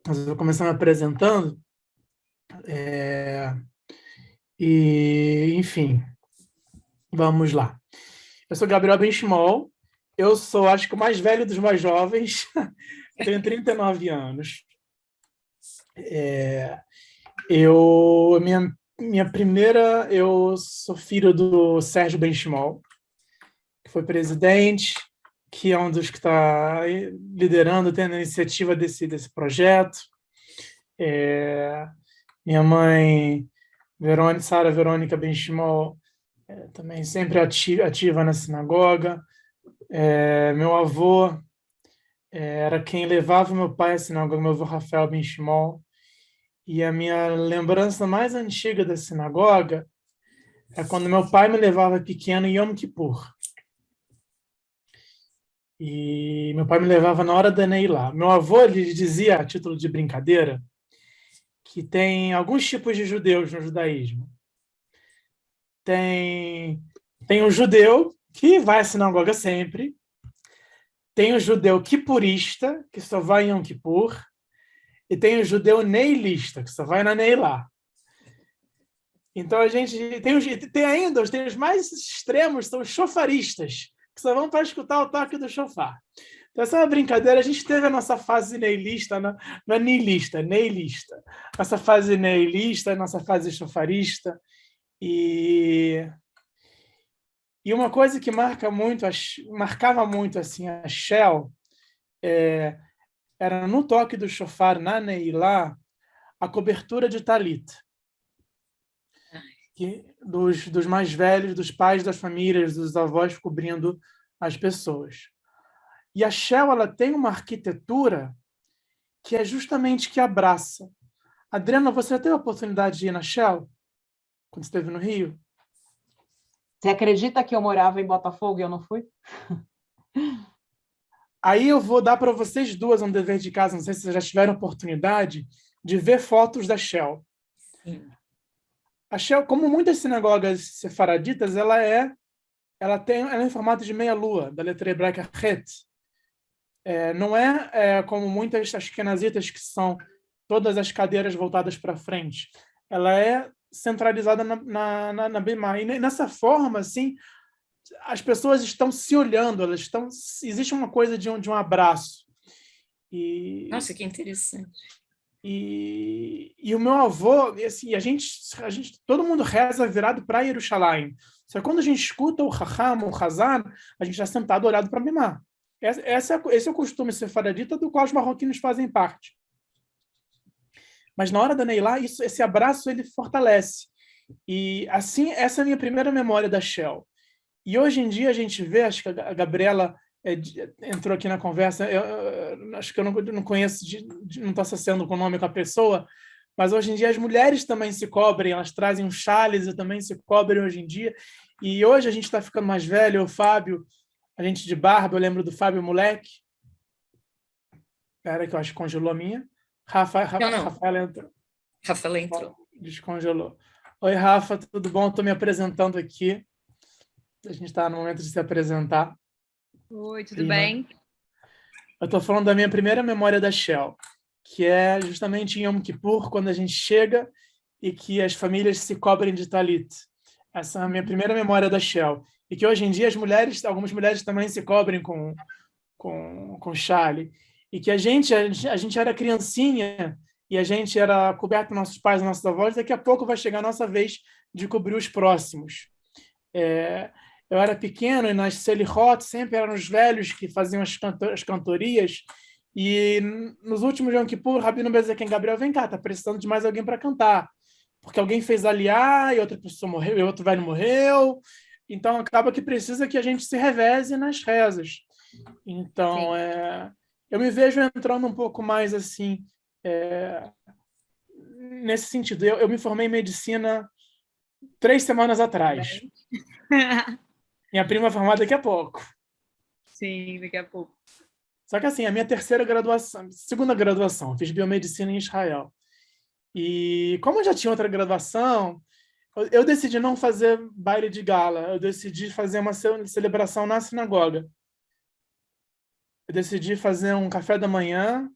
Mas eu vou começar me apresentando. E, enfim, vamos lá. Eu sou Gabriel Benchimol. Eu sou, acho que, o mais velho dos mais jovens. Tenho 39 anos. Minha primeira... Eu sou filho do Sérgio Benchimol, que foi presidente, que é um dos que está liderando, tendo a iniciativa desse projeto. Minha mãe, Sara Verônica Benchimol, também sempre ativa na sinagoga. Meu avô era quem levava meu pai à sinagoga, meu avô Rafael Benchimol. E a minha lembrança mais antiga da sinagoga é quando meu pai me levava pequeno em Yom Kippur. E meu pai me levava na hora da Neilá. Meu avô lhe dizia, a título de brincadeira, que tem alguns tipos de judeus no judaísmo. Tem um judeu que vai à sinagoga sempre, tem o judeu kippurista, que só vai em Yom Kippur, e tem o judeu neilista, que só vai na Neilá. Então a gente tem ainda os mais extremos, são os shofaristas, que só vão para escutar o toque do shofar. Então essa é uma brincadeira, a gente teve a nossa fase neilista, não é neilista, neilista. Nossa fase neilista, nossa fase shofarista. E uma coisa que marcava muito assim, a Shell, era no toque do shofar, na Neilá, a cobertura de talit. Dos mais velhos, dos pais das famílias, dos avós cobrindo as pessoas. E a Shell, ela tem uma arquitetura que é justamente que abraça. Adriana, você teve a oportunidade de ir na Shell quando esteve no Rio? Você acredita que eu morava em Botafogo e eu não fui? Aí eu vou dar para vocês duas um dever de casa, não sei se vocês já tiveram oportunidade de ver fotos da Shell. Sim. A Shell, como muitas sinagogas sefaraditas, ela é em formato de meia-lua, da letra hebraica Het. Não é como muitas ashkenazitas, que são todas as cadeiras voltadas para frente. Ela é centralizada na Bimá. E nessa forma, assim, as pessoas estão se olhando, existe uma coisa de um abraço. Nossa, que interessante. E o meu avô, assim, todo mundo reza virado para Jerusalém. Só que quando a gente escuta o Chacham, o Hazan, a gente está sentado olhado para Bimá. Esse é o costume sefaradita do qual os marroquinos fazem parte. Mas na hora da Neilá, esse abraço ele fortalece. E assim, essa é a minha primeira memória da Shell. E hoje em dia a gente vê, acho que a Gabriela entrou aqui na conversa, acho que eu não conheço, não estou associando com o nome com a pessoa, mas hoje em dia as mulheres também se cobrem, elas trazem um chales e também se cobrem hoje em dia. E hoje a gente está ficando mais velho, o Fábio, a gente de barba, eu lembro do Fábio moleque. Espera que eu acho que congelou a minha. Rafaela entrou. Rafaela entrou. Descongelou. Oi, Rafa, tudo bom? Estou me apresentando aqui. A gente está no momento de se apresentar. Oi, tudo bem? Eu estou falando da minha primeira memória da Shell, que é justamente em Yom Kippur, quando a gente chega e que as famílias se cobrem de talit. Essa é a minha primeira memória da Shell. E que hoje em dia algumas mulheres também se cobrem com chale. E que a gente era criancinha e a gente era coberto pelos nossos pais, nossos avós, daqui a pouco vai chegar a nossa vez de cobrir os próximos. Eu era pequeno e nas Selichot sempre eram os velhos que faziam as cantorias. E nos últimos Yom Kippur, Rabino Bezequim, Gabriel, vem cá, tá precisando de mais alguém para cantar. Porque alguém fez aliá e outra pessoa morreu, e outro velho morreu. Então acaba que precisa que a gente se reveze nas rezas. Então, eu me vejo entrando um pouco mais assim, nesse sentido. Eu me formei em medicina 3 semanas atrás. Minha prima vai formar daqui a pouco. Sim, daqui a pouco. Só que assim, a minha segunda graduação, eu fiz biomedicina em Israel. E como eu já tinha outra graduação, eu decidi não fazer baile de gala, eu decidi fazer uma celebração na sinagoga. Eu decidi fazer um café da manhã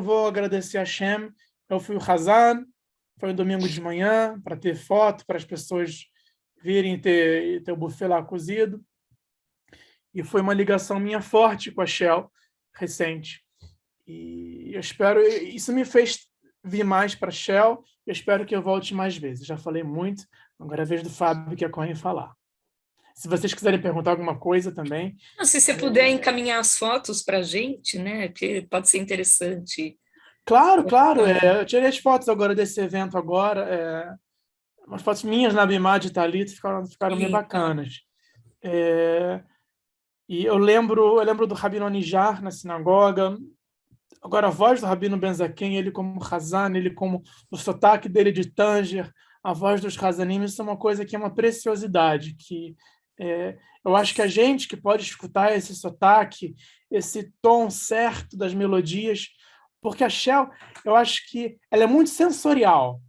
vou agradecer a Hashem. Eu fui o Hazan, foi um domingo de manhã, para ter foto, para as pessoas virem ter o buffet lá cozido. E foi uma ligação minha forte com a Shell, recente. E eu espero... Isso me fez vir mais para a Shell. Eu espero que eu volte mais vezes. Já falei muito, agora é a vez do Fábio que é corre falar. Se vocês quiserem perguntar alguma coisa também... Não, se você puder encaminhar as fotos para a gente, né? Porque pode ser interessante. Claro. Eu tirei as fotos agora desse evento agora. Umas fotos minhas na Bimá de Thalita ficaram bem bacanas. E eu lembro do Rabino Onijar na sinagoga. Agora, a voz do Rabino Benzaquem, ele como Hazan, ele como o sotaque dele de Tanger, a voz dos Hazanim, isso é uma coisa que é uma preciosidade, que eu acho que a gente que pode escutar esse sotaque, esse tom certo das melodias, porque a Shell, eu acho que ela é muito sensorial.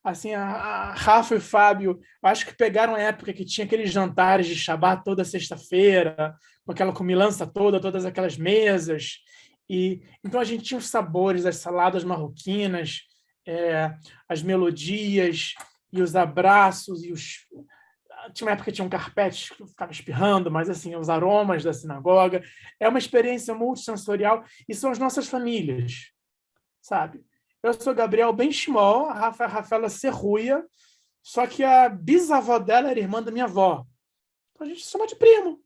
Assim, a Rafa e o Fábio, eu acho que pegaram a época que tinha aqueles jantares de Shabbat toda sexta-feira, com aquela comilança toda, todas aquelas mesas. E então a gente tinha os sabores, as saladas marroquinas, as melodias e os abraços e os... Tinha uma época que tinha um carpete que eu ficava espirrando, mas assim, os aromas da sinagoga. É uma experiência multissensorial e são as nossas famílias, sabe? Eu sou Gabriel Ben-Shimol, a Rafa é a Rafaela Serruia, só que a bisavó dela era irmã da minha avó. Então a gente se chama de primo.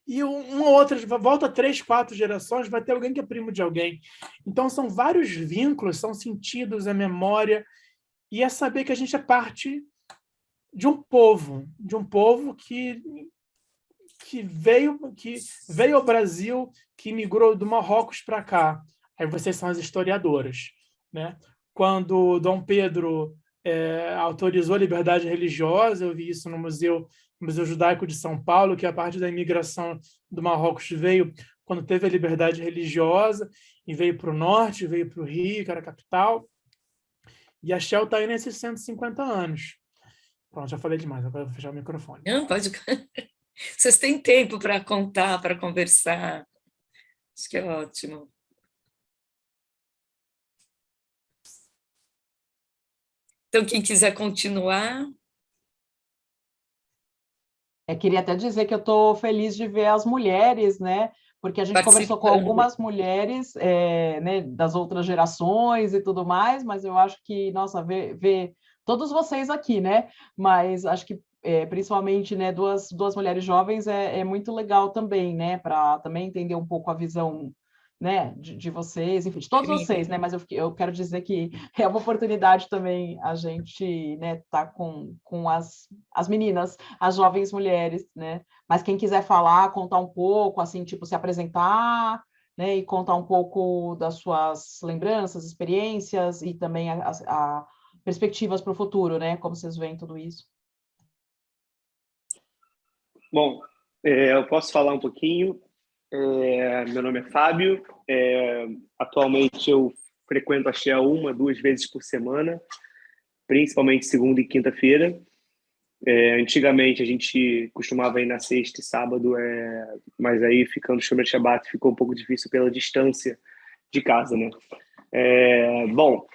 E uma ou outra, volta 3, 4 gerações, vai ter alguém que é primo de alguém. Então são vários vínculos, são sentidos, é memória, e é saber que a gente é parte de um povo que veio ao Brasil, que migrou do Marrocos para cá. Aí vocês são as historiadoras, né? Quando Dom Pedro autorizou a liberdade religiosa, eu vi isso no Museu Judaico de São Paulo, que a parte da imigração do Marrocos veio quando teve a liberdade religiosa, e veio para o norte, veio para o Rio, que era a capital. E a Shell está aí nesses 150 anos. Pronto, já falei demais, agora eu vou fechar o microfone. Não, pode... Vocês têm tempo para contar, para conversar. Acho que é ótimo. Então, quem quiser continuar... Queria até dizer que eu estou feliz de ver as mulheres, né? Porque a gente conversou com algumas mulheres né, das outras gerações e tudo mais, mas eu acho que, nossa, ver todos vocês aqui, né? Mas acho que principalmente, né, duas mulheres jovens é muito legal também, né? Para também entender um pouco a visão, né, de vocês, enfim, de todos vocês, né? Mas eu quero dizer que é uma oportunidade também a gente, né, tá com as meninas, as jovens mulheres, né? Mas quem quiser falar, contar um pouco, assim, tipo, se apresentar, né, e contar um pouco das suas lembranças, experiências e também a perspectivas para o futuro, né? Como vocês veem tudo isso. Bom, eu posso falar um pouquinho. Meu nome é Fábio. Atualmente eu frequento a Shell 1, 2 vezes por semana, principalmente segunda e quinta-feira. Antigamente a gente costumava ir na sexta e sábado, mas aí ficando Shomer Shabbat ficou um pouco difícil pela distância de casa, né? Bom,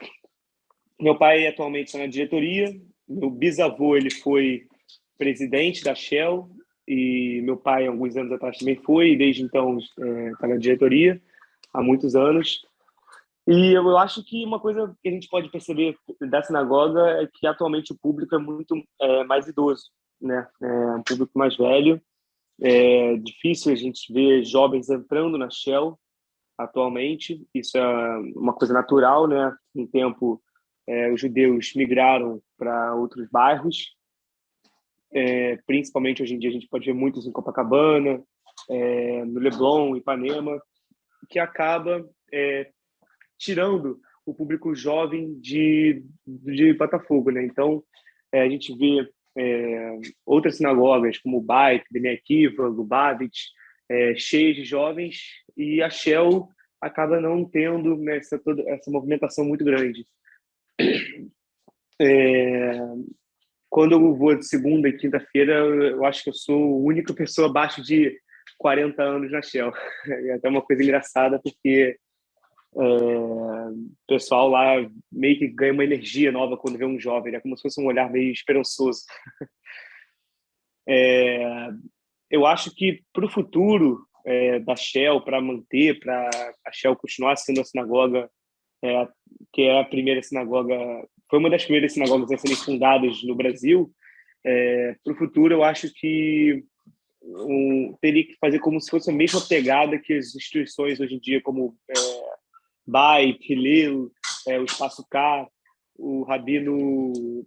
meu pai atualmente está na diretoria, meu bisavô ele foi presidente da Shell e meu pai alguns anos atrás também foi, e desde então está na diretoria há muitos anos. E eu acho que uma coisa que a gente pode perceber da sinagoga é que atualmente o público é muito mais idoso, né? É um público mais velho. É difícil a gente ver jovens entrando na Shell atualmente. Isso é uma coisa natural, né? Um tempo os judeus migraram para outros bairros. Principalmente hoje em dia a gente pode ver muitos em Copacabana, no Leblon, Ipanema, que acaba tirando o público jovem de Botafogo, né? Então, a gente vê outras sinagogas, como o Beit, Bnei Akiva, Lubavitch, cheias de jovens, e a Shell acaba não tendo, né, toda essa movimentação muito grande. Quando eu vou de segunda e quinta-feira, eu acho que eu sou a única pessoa abaixo de 40 anos na Shell. É até uma coisa engraçada, porque O pessoal lá meio que ganha uma energia nova quando vê um jovem, né? Como se fosse um olhar meio esperançoso. Eu acho que para o futuro da Shell, para manter, para a Shell continuar sendo a sinagoga, que é a primeira sinagoga, foi uma das primeiras sinagogas a serem fundadas no Brasil, para o futuro eu acho que teria que fazer como se fosse a mesma pegada que as instituições hoje em dia, como Bait, Hillel, o Espaço K, o Rabino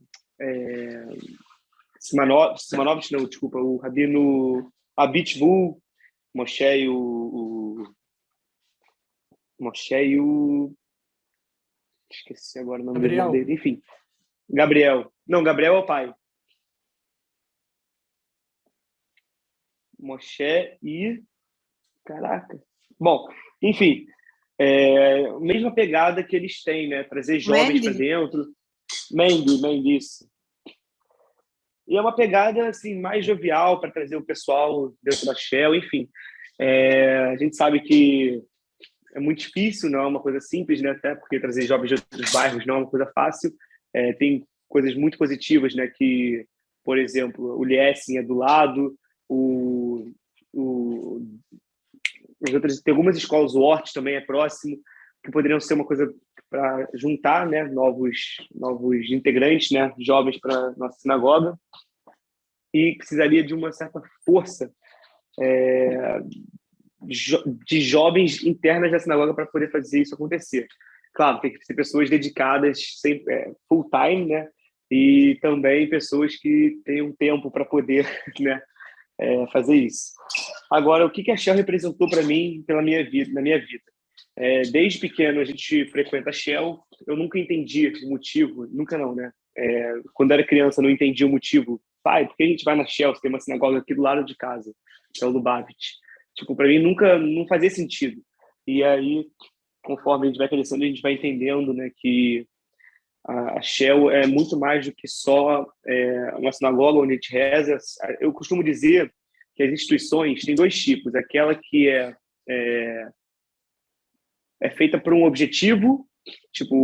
Simonovich, não, desculpa, o Rabino Abitbul, Moshe e esqueci agora o nome dele, enfim, Gabriel. Não, Gabriel é o pai. Moshe e... Caraca. Bom, enfim, mesma pegada que eles têm, né? Trazer jovens para dentro. Mendy, isso. E é uma pegada assim, mais jovial para trazer o pessoal dentro da Shell, enfim. A gente sabe que é muito difícil, não é uma coisa simples, né? Até porque trazer jovens de outros bairros não é uma coisa fácil. Tem coisas muito positivas, né? Que, por exemplo, o Liessing é do lado, tem algumas escolas, o Hort também é próximo, que poderiam ser uma coisa para juntar, né, novos integrantes, né, jovens para nossa sinagoga, e precisaria de uma certa força de jovens internas da sinagoga para poder fazer isso acontecer. Claro, tem que ser pessoas dedicadas sempre, full time, né, e também pessoas que tenham tempo para poder, né, fazer isso. Agora, o que a Shell representou para mim na minha vida? Desde pequeno a gente frequenta a Shell, eu nunca entendi o motivo, nunca não, né? Quando era criança eu não entendi o motivo. Pai, por que a gente vai na Shell? Tem uma sinagoga aqui do lado de casa, que é o Lubavitch. Tipo, para mim não fazia sentido. E aí, conforme a gente vai crescendo, a gente vai entendendo, né, que a Shell é muito mais do que só uma sinagoga onde a gente reza. Eu costumo dizer que as instituições têm dois tipos. Aquela que é feita por um objetivo, tipo,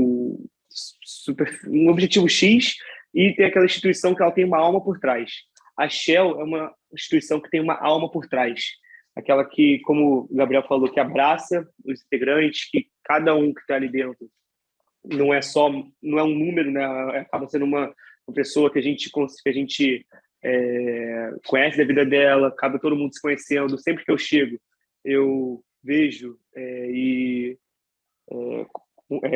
um objetivo X, e tem aquela instituição que ela tem uma alma por trás. A Shell é uma instituição que tem uma alma por trás. Aquela que, como o Gabriel falou, que abraça os integrantes, que cada um que está ali dentro não é um número, né? Acaba sendo uma pessoa que a gente conhece da vida dela, acaba todo mundo se conhecendo. Sempre que eu chego, eu vejo e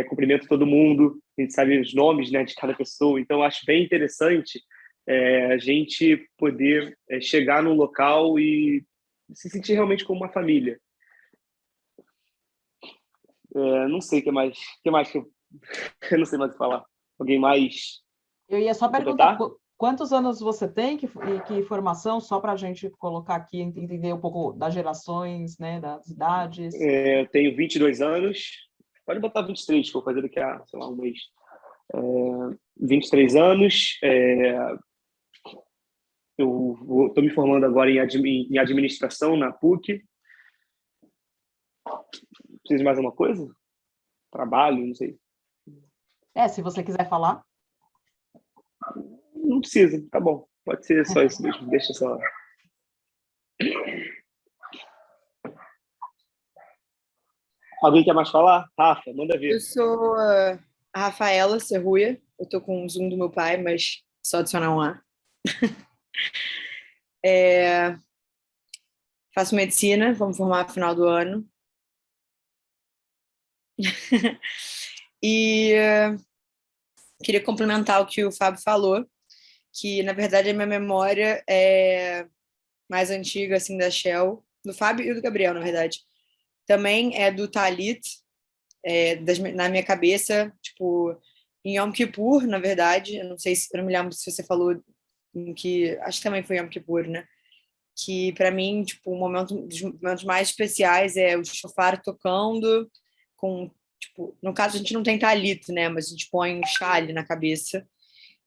cumprimento todo mundo, a gente sabe os nomes, né, de cada pessoa, então eu acho bem interessante a gente poder chegar num local e se sentir realmente como uma família. Não sei o que mais que eu não sei mais o que falar. Alguém mais? Eu ia só perguntar, quantos anos você tem e que formação, só para a gente colocar aqui, entender um pouco das gerações, né, das idades. Eu tenho 22 anos, pode botar 23, que eu vou fazer daqui a, sei lá, um mês. 23 anos, eu estou me formando agora em administração na PUC. Precisa de mais alguma coisa? Trabalho, não sei. Se você quiser falar. Não precisa, tá bom. Pode ser só isso mesmo. Deixa só. Alguém quer mais falar? Rafa, manda ver. Eu sou a Rafaela Serruia. Eu tô com o Zoom do meu pai, mas só adicionar um A. Faço medicina, vou me formar no final do ano. E queria complementar o que o Fábio falou, que, na verdade, a minha memória é mais antiga, assim, da Shell, do Fábio e do Gabriel, na verdade. Também é do Talit, na minha cabeça, tipo, em Yom Kippur, na verdade, eu não me lembro se você falou acho que também foi Yom Kippur, né? Que, para mim, tipo, um dos momentos mais especiais é o shofar tocando, tipo, no caso, a gente não tem talit, né? Mas a gente põe um chale na cabeça.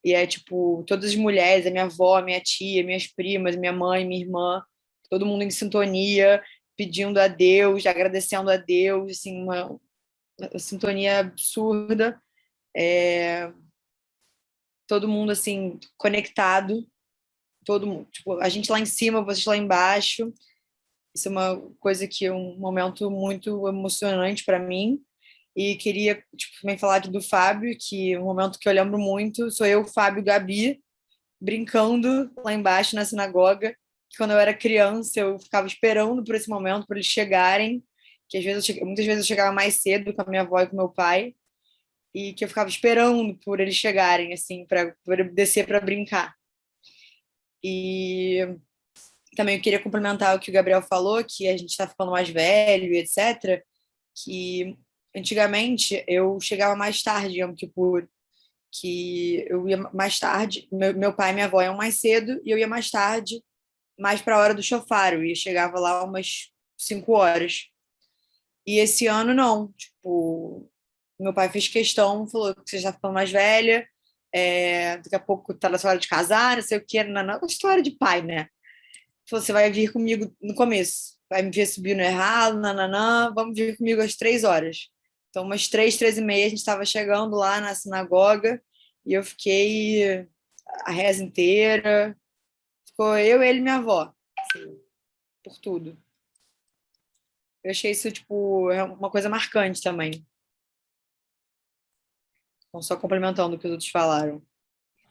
E tipo, todas as mulheres, a minha avó, a minha tia, minhas primas, minha mãe, minha irmã, todo mundo em sintonia, pedindo a Deus, agradecendo a Deus, assim, uma sintonia absurda, todo mundo assim conectado, todo mundo, tipo, a gente lá em cima, vocês lá embaixo. Isso é uma coisa que é um momento muito emocionante para mim. E queria também falar aqui do Fábio, que um momento que eu lembro muito, sou eu, Fábio e Gabi, brincando lá embaixo na sinagoga, que quando eu era criança eu ficava esperando por esse momento, por eles chegarem, que às vezes muitas vezes eu chegava mais cedo com a minha avó e com meu pai, e que eu ficava esperando por eles chegarem, assim, para descer para brincar. E também eu queria complementar o que o Gabriel falou, que a gente está ficando mais velho, etc., que antigamente eu chegava mais tarde em Yom Kippur, que eu ia mais tarde, meu pai e minha avó iam mais cedo, e eu ia mais tarde, mais para a hora do shofar, e chegava lá umas 5 horas. E esse ano não, tipo, meu pai fez questão, falou que você já está ficando mais velha, daqui a pouco está na sua hora de casar, não sei o que, não, história de pai, né? Você vai vir comigo no começo, vai me ver subindo errado, nananã, vamos vir comigo às 3 horas. Então, umas 3h30, a gente estava chegando lá na sinagoga e eu fiquei a reza inteira. Ficou eu, ele e minha avó, assim, por tudo. Eu achei isso, tipo, uma coisa marcante também. Então, só complementando o que os outros falaram.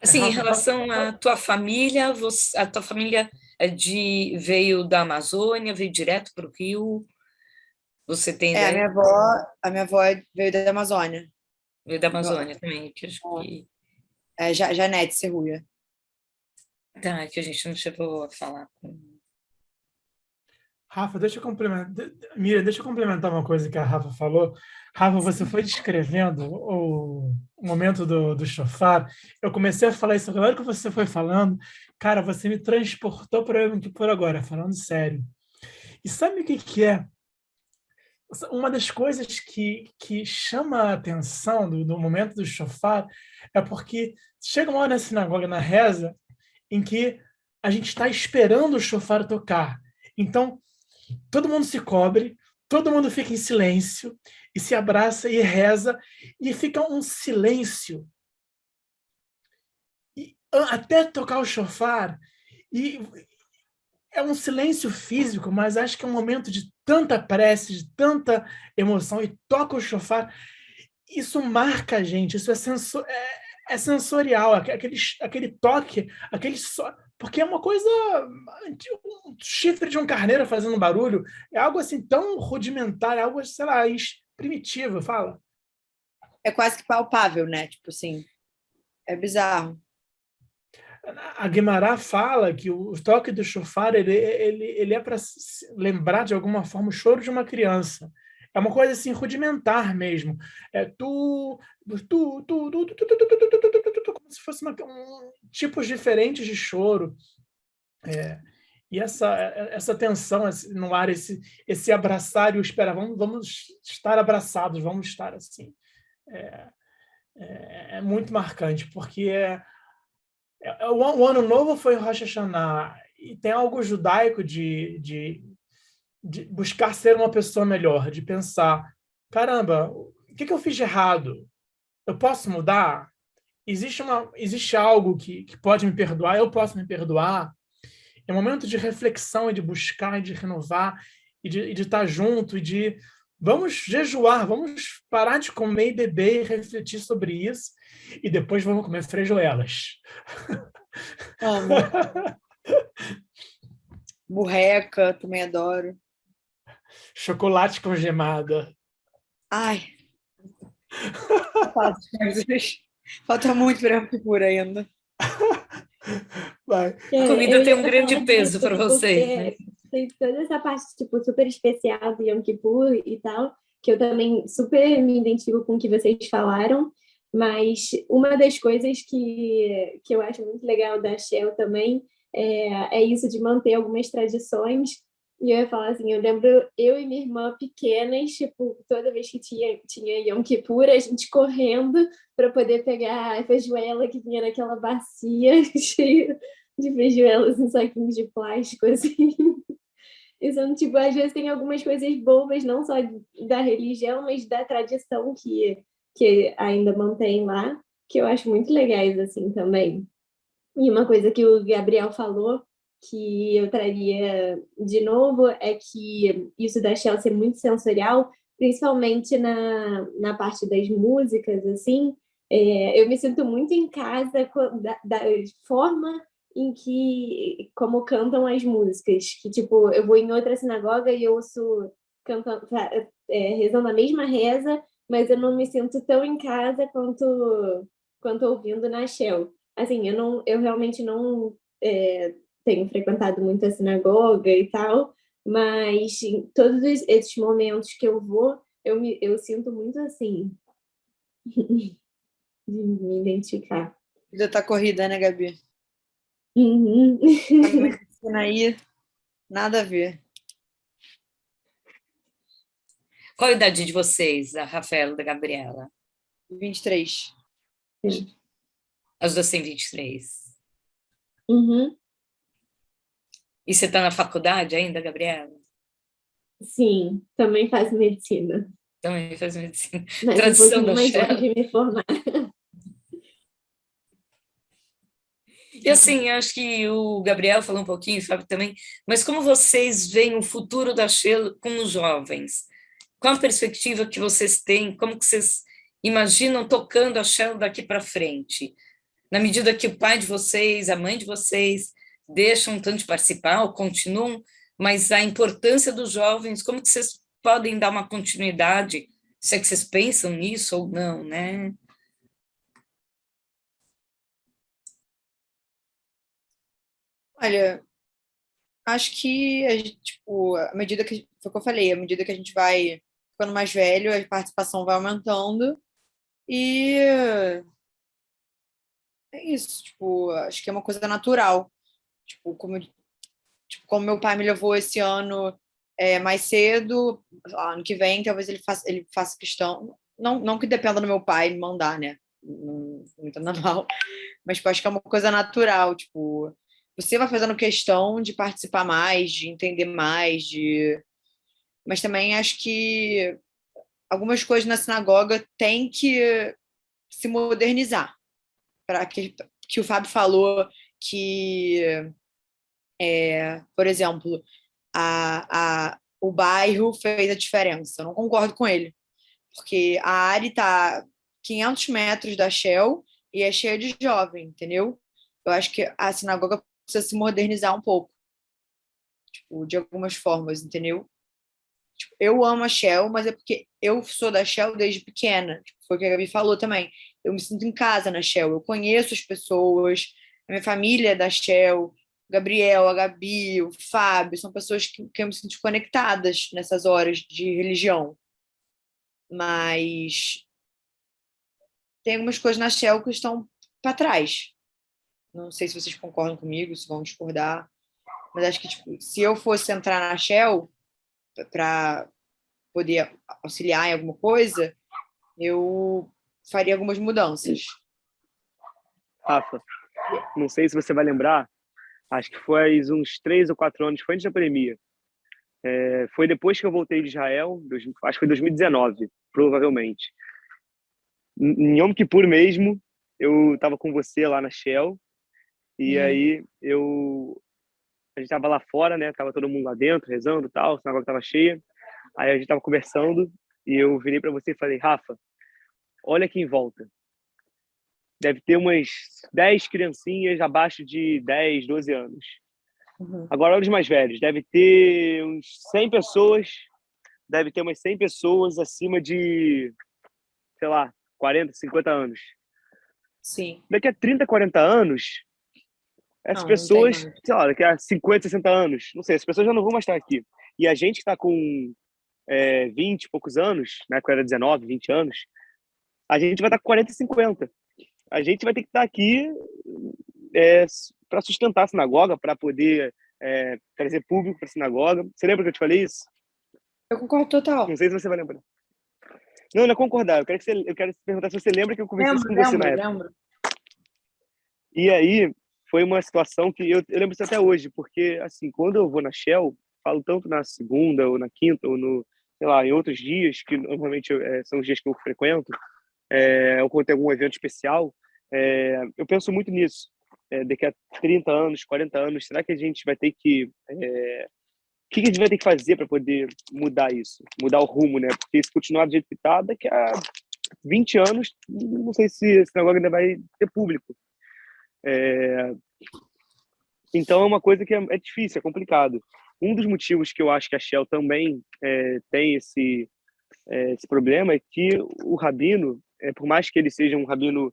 Assim, em relação à tua família, a tua família veio da Amazônia, veio direto para o Rio? Você tem ideia? A minha avó veio da Amazônia. Veio da Amazônia também, que acho que... Janete Serruia. Tá, que a gente não chegou a falar com... Rafa, deixa eu complementar. Mira, deixa eu complementar uma coisa que a Rafa falou. Rafa, você foi descrevendo o momento do shofar. Eu comecei a falar isso agora que você foi falando. Cara, você me transportou para Yom Kippur agora, falando sério. E sabe o que é? Uma das coisas que chama a atenção do momento do shofar é porque chega uma hora na sinagoga, na reza, em que a gente está esperando o shofar tocar. Então, todo mundo se cobre, todo mundo fica em silêncio e se abraça e reza e fica um silêncio até tocar o shofar. E é um silêncio físico, mas acho que é um momento de tanta prece, de tanta emoção, e toca o shofar. Isso marca a gente, isso é sensorial, aquele toque, porque é uma coisa, um chifre de um carneiro fazendo barulho, é algo assim tão rudimentar, é algo, sei lá, primitivo, fala. É quase que palpável, né? Tipo assim, é bizarro. A Guimarães fala que o toque do shofar ele é para lembrar de alguma forma o choro de uma criança. É uma coisa assim rudimentar mesmo. É como se fosse tipos diferentes de choro. E essa tensão no ar, esse abraçar e o esperar, vamos estar abraçados, vamos estar assim. É muito marcante, porque o ano novo foi o Rosh Hashanah, e tem algo judaico de buscar ser uma pessoa melhor, de pensar, caramba, o que eu fiz de errado? Eu posso mudar? Existe algo que pode me perdoar? Eu posso me perdoar? É um momento de reflexão e de buscar e de renovar e de estar junto e de vamos jejuar, vamos parar de comer e beber e refletir sobre isso e depois vamos comer feijoelas. Amo. Burreca, também adoro. Chocolate com gemada. Ai. Falta muito para Yom Kippur ainda. Vai. A comida tem um grande peso para vocês, né? Tem toda essa parte tipo, super especial do Yom Kippur e tal, que eu também super me identifico com o que vocês falaram, mas uma das coisas que eu acho muito legal da Shell também é isso de manter algumas tradições. E eu ia falar assim, eu lembro eu e minha irmã pequenas, tipo, toda vez que tinha Yom Kippur, a gente correndo para poder pegar a feijoela que vinha naquela bacia cheia de feijoelas em saquinhos de plástico, assim. Então, tipo, às vezes tem algumas coisas bobas, não só da religião, mas da tradição que ainda mantém lá, que eu acho muito legais, assim, também. E uma coisa que o Gabriel falou, que eu traria de novo, é que isso da Chelsea é muito sensorial, principalmente na parte das músicas, assim. Eu me sinto muito em casa da forma em que, como cantam as músicas, que, tipo, eu vou em outra sinagoga e eu ouço cantando, rezando a mesma reza, mas eu não me sinto tão em casa quanto ouvindo na Shell. Assim, eu realmente não tenho frequentado muito a sinagoga e tal, mas em todos esses momentos que eu vou, eu sinto muito assim, de me identificar. Vida tá corrida, né, Gabi? Uhum. A medicina aí, nada a ver. Qual a idade de vocês, da Rafaela e da Gabriela? 23. As duas têm 23. Uhum. E você está na faculdade ainda, Gabriela? Sim, também faço medicina, Também faz medicina. mas um Tradição pouquinho da mais Shell. longe de me formar. E assim, acho que o Gabriel falou um pouquinho, o Fábio também, mas como vocês veem o futuro da Shell com os jovens? Qual a perspectiva que vocês têm? Como que vocês imaginam tocando a Shell daqui para frente? Na medida que o pai de vocês, a mãe de vocês deixam tanto de participar ou continuam, mas a importância dos jovens, como que vocês podem dar uma continuidade? Se é que vocês pensam nisso ou não, né? Olha, acho que, tipo, à medida que, foi o que eu falei, à medida que a gente vai ficando mais velho, a participação vai aumentando e é isso, tipo, acho que é uma coisa natural. Tipo, como meu pai me levou esse ano mais cedo, ano que vem, talvez ele faça questão. Não, não que dependa do meu pai me mandar, né? Não me entenda mal. Mas tipo, acho que é uma coisa natural. Tipo, você vai fazendo questão de participar mais, de entender mais, mas também acho que algumas coisas na sinagoga têm que se modernizar. Para que o Fábio falou que por exemplo, o bairro fez a diferença. Eu não concordo com ele, porque a área está 500 metros da Shell e é cheia de jovem, entendeu? Eu acho que a sinagoga precisa se modernizar um pouco, tipo, de algumas formas, entendeu? Tipo, eu amo a Shell, mas é porque eu sou da Shell desde pequena. Tipo, foi o que a Gabi falou também. Eu me sinto em casa na Shell, eu conheço as pessoas, a minha família é da Shell, o Gabriel, a Gabi, o Fábio, são pessoas que eu me sinto conectadas nessas horas de religião. Mas tem algumas coisas na Shell que estão para trás. Não sei se vocês concordam comigo, se vão discordar, mas acho que tipo, se eu fosse entrar na Shell para poder auxiliar em alguma coisa, eu faria algumas mudanças. Rafa, não sei se você vai lembrar, acho que foi uns 3 ou 4 anos, foi antes da pandemia. Foi depois que eu voltei de Israel, acho que foi 2019, provavelmente. Em Yom Kippur mesmo, eu estava com você lá na Shell, e aí a gente estava lá fora, né? Tava todo mundo lá dentro, rezando e tal, a sinagoga estava cheia. Aí a gente estava conversando, e eu virei para você e falei, Rafa, olha aqui em volta. Deve ter umas 10 criancinhas abaixo de 10, 12 anos. Agora, olha os mais velhos. Deve ter uns 100 pessoas. Deve ter umas 100 pessoas acima de, sei lá, 40, 50 anos. Sim. Daqui a 30, 40 anos, essas pessoas, sei lá, daqui a 50, 60 anos, não sei, essas pessoas já não vão mais estar aqui. E a gente que está com 20 e poucos anos, na época era 19, 20 anos, a gente vai estar com 40 e 50. A gente vai ter que estar aqui para sustentar a sinagoga, para poder trazer público para a sinagoga. Você lembra que eu te falei isso? Eu concordo total. Não sei se você vai lembrar. Não é concordar. Eu quero te perguntar se você lembra que eu conversei isso com você na época. Lembro. E aí, foi uma situação que eu lembro isso até hoje, porque, assim, quando eu vou na Shell, falo tanto na segunda, ou na quinta, ou no, sei lá, em outros dias, que normalmente são os dias que eu frequento, ou quando tem algum evento especial, eu penso muito nisso. Daqui a 30 anos, 40 anos, será que a gente vai ter que... o que a gente vai ter que fazer para poder mudar isso? Mudar o rumo, né? Porque se continuar do jeito que está, daqui a 20 anos, não sei se esse negócio ainda vai ter público. Então, é uma coisa que é difícil, é complicado. Um dos motivos que eu acho que a Shell também tem esse problema é que o rabino, por mais que ele seja um rabino,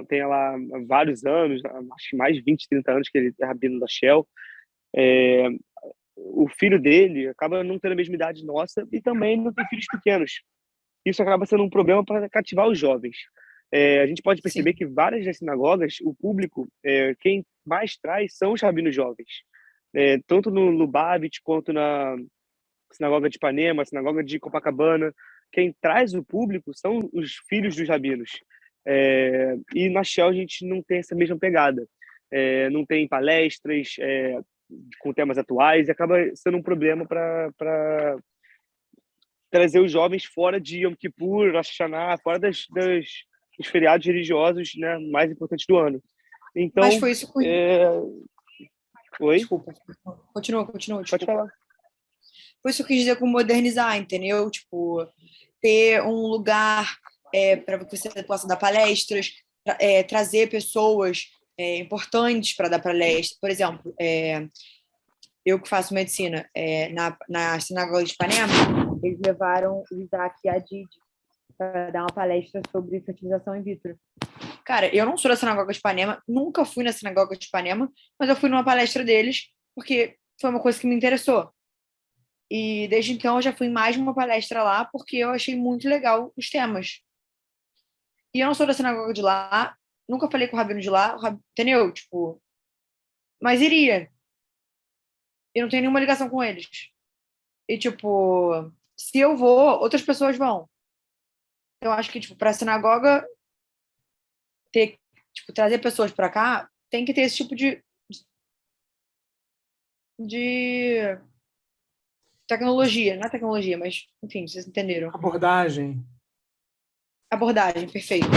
tenha lá vários anos, acho que mais de 20, 30 anos que ele é rabino da Shell, o filho dele acaba não tendo a mesma idade nossa e também não tem filhos pequenos. Isso acaba sendo um problema para cativar os jovens. A gente pode perceber que várias das sinagogas, o público, quem mais traz são os rabinos jovens. Tanto no Lubavitch quanto na sinagoga de Ipanema, sinagoga de Copacabana, quem traz o público são os filhos dos rabinos. E na Shell a gente não tem essa mesma pegada. Não tem palestras com temas atuais, e acaba sendo um problema para trazer os jovens fora de Yom Kippur, Rosh Hashanah, fora dos feriados religiosos, né, mais importantes do ano. Então, Mas foi isso que... Oi? Desculpa. Continua. Pode falar. Foi isso que eu quis dizer com modernizar, entendeu? Tipo, ter um lugar para que você possa dar palestras, trazer pessoas importantes para dar palestra. Por exemplo, eu que faço medicina, na sinagoga de Ipanema, eles levaram o Isaac Adid para dar uma palestra sobre fertilização in vitro. Cara, eu não sou da sinagoga de Ipanema, nunca fui na sinagoga de Ipanema, mas eu fui numa palestra deles porque foi uma coisa que me interessou. E desde então eu já fui em mais de uma palestra lá porque eu achei muito legal os temas. E eu não sou da sinagoga de lá, nunca falei com o rabino de lá, entendeu? Tipo, mas iria. Eu não tenho nenhuma ligação com eles. E, tipo, se eu vou, outras pessoas vão. Então, acho que, tipo, para a sinagoga trazer pessoas para cá, tem que ter esse tipo de tecnologia. Não é tecnologia, mas, enfim, vocês entenderam. Abordagem, perfeito.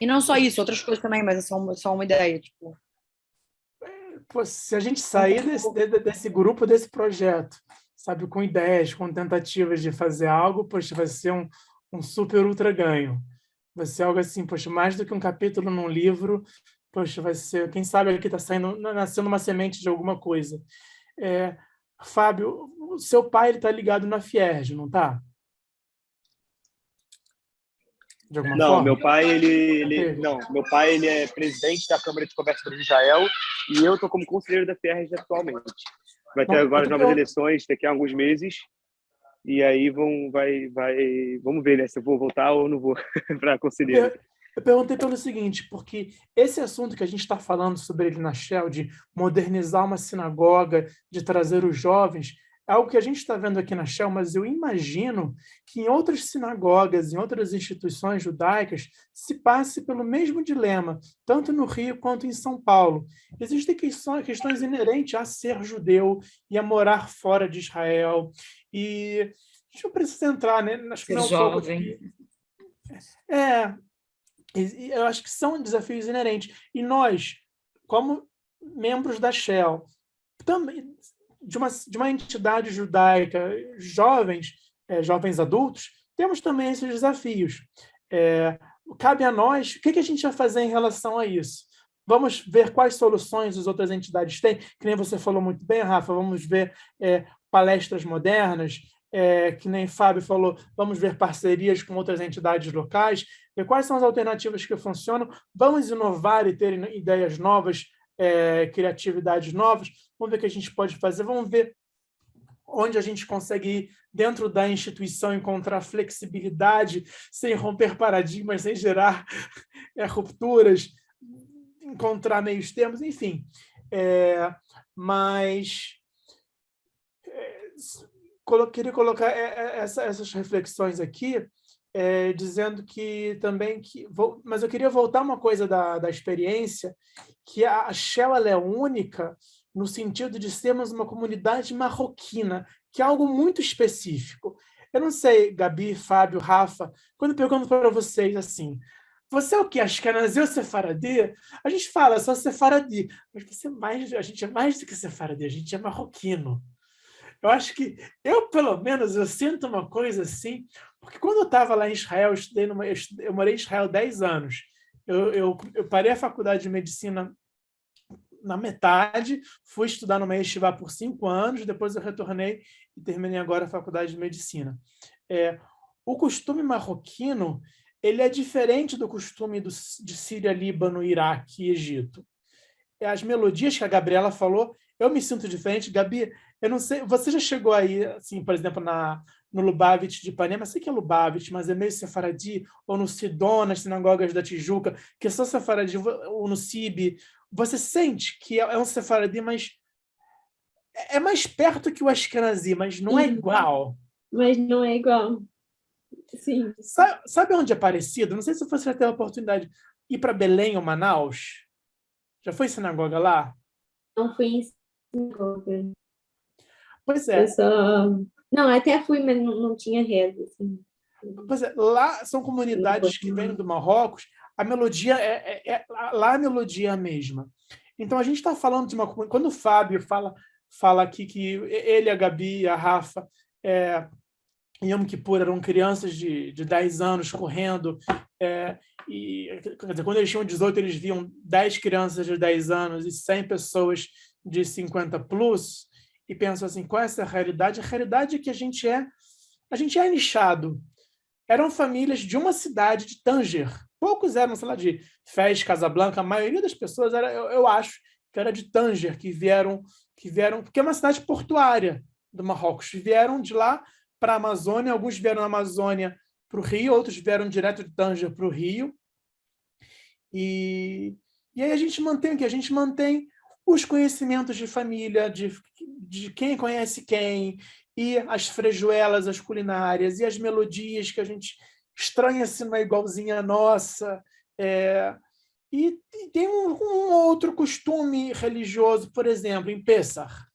E não só isso, outras coisas também, mas é só uma ideia, tipo... Pô, se a gente sair desse grupo, desse projeto, sabe, com ideias, com tentativas de fazer algo, poxa, vai ser um super ultra ganho. Vai ser algo assim, poxa, mais do que um capítulo num livro, poxa, vai ser, quem sabe aqui está nascendo uma semente de alguma coisa. Fábio, o seu pai está ligado na Fierj, não está? De alguma forma? Meu pai ele é presidente da Câmara de Comércio de Israel e eu estou como conselheiro da Fierj atualmente. Vai ter agora novas eleições daqui a alguns meses e aí vamos ver, né, se eu vou voltar ou não vou para conselheiro. Eu perguntei pelo seguinte, porque esse assunto que a gente está falando sobre ele na Shell, de modernizar uma sinagoga, de trazer os jovens, é algo que a gente está vendo aqui na Shell, mas eu imagino que em outras sinagogas, em outras instituições judaicas, se passe pelo mesmo dilema, tanto no Rio quanto em São Paulo. Existem questões inerentes a ser judeu e a morar fora de Israel. E deixa eu precisar entrar, né? Acho que não é um pouco aqui. Eu acho que são desafios inerentes. E nós, como membros da Shell, também de uma entidade judaica, jovens adultos, temos também esses desafios. Cabe a nós, o que a gente vai fazer em relação a isso? Vamos ver quais soluções as outras entidades têm, que nem você falou muito bem, Rafa, vamos ver palestras modernas, que nem Fábio falou, vamos ver parcerias com outras entidades locais, ver quais são as alternativas que funcionam, vamos inovar e ter ideias novas, criatividades novas, vamos ver o que a gente pode fazer, vamos ver onde a gente consegue ir dentro da instituição encontrar flexibilidade, sem romper paradigmas, sem gerar rupturas, encontrar meios termos, enfim. Mas queria colocar essas reflexões aqui, dizendo que também... mas eu queria voltar uma coisa da experiência, que a Shell ela é única, no sentido de sermos uma comunidade marroquina, que é algo muito específico. Eu não sei, Gabi, Fábio, Rafa, quando eu pergunto para vocês assim, você é o quê? Ashkenazi ou Sefaradi? A gente fala só Sefaradi, mas a gente é mais do que Sefaradi, a gente é marroquino. Eu acho que pelo menos, eu sinto uma coisa assim, porque quando eu estava lá em Israel, eu morei em Israel 10 anos. Eu parei a faculdade de medicina na metade, fui estudar numa yeshiva por 5 anos, depois eu retornei e terminei agora a faculdade de medicina. O costume marroquino, ele é diferente do costume de Síria, Líbano, Iraque e Egito. As melodias que a Gabriela falou, eu me sinto diferente. Gabi, eu não sei, você já chegou aí, assim, por exemplo, no Lubavitch de Ipanema, sei que é Lubavitch, mas é meio sefaradi, ou no Sidon, nas sinagogas da Tijuca, que é só sefaradi, ou no Sibi. Você sente que é um sefaradi, mas é mais perto que o Ashkenazi, mas não é igual. Mas não é igual. Sim. Sabe onde é parecido? Não sei se você já teve a oportunidade de ir para Belém ou Manaus. Já foi sinagoga lá? Não fui em sinagoga. Pois é. Não, até fui, mas não tinha reza. Assim. Pois é. Lá são comunidades que vêm do Marrocos, a melodia lá a melodia é a mesma. Então a gente está falando de uma comunidade. Quando o Fábio fala aqui que ele, a Gabi, a Rafa, em Yom Kippur eram crianças de 10 anos correndo, e quer dizer, quando eles tinham 18, eles viam 10 crianças de 10 anos e 100 pessoas de 50 plus, e pensam assim, qual é essa realidade? A realidade é que a gente é nichado. Eram famílias de uma cidade de Tanger. Poucos eram, sei lá, de Fez, Casablanca. A maioria das pessoas, eu acho, que era de Tanger, que vieram, porque é uma cidade portuária do Marrocos. Vieram de lá para a Amazônia, alguns vieram da Amazônia para o Rio, outros vieram direto de Tanger para o Rio. E aí a gente mantém o quê? A gente mantém os conhecimentos de família, de quem conhece quem, e as feijoelas, as culinárias, e as melodias que a gente estranha se não é igualzinha a nossa. E tem um outro costume religioso, por exemplo, em Pessah.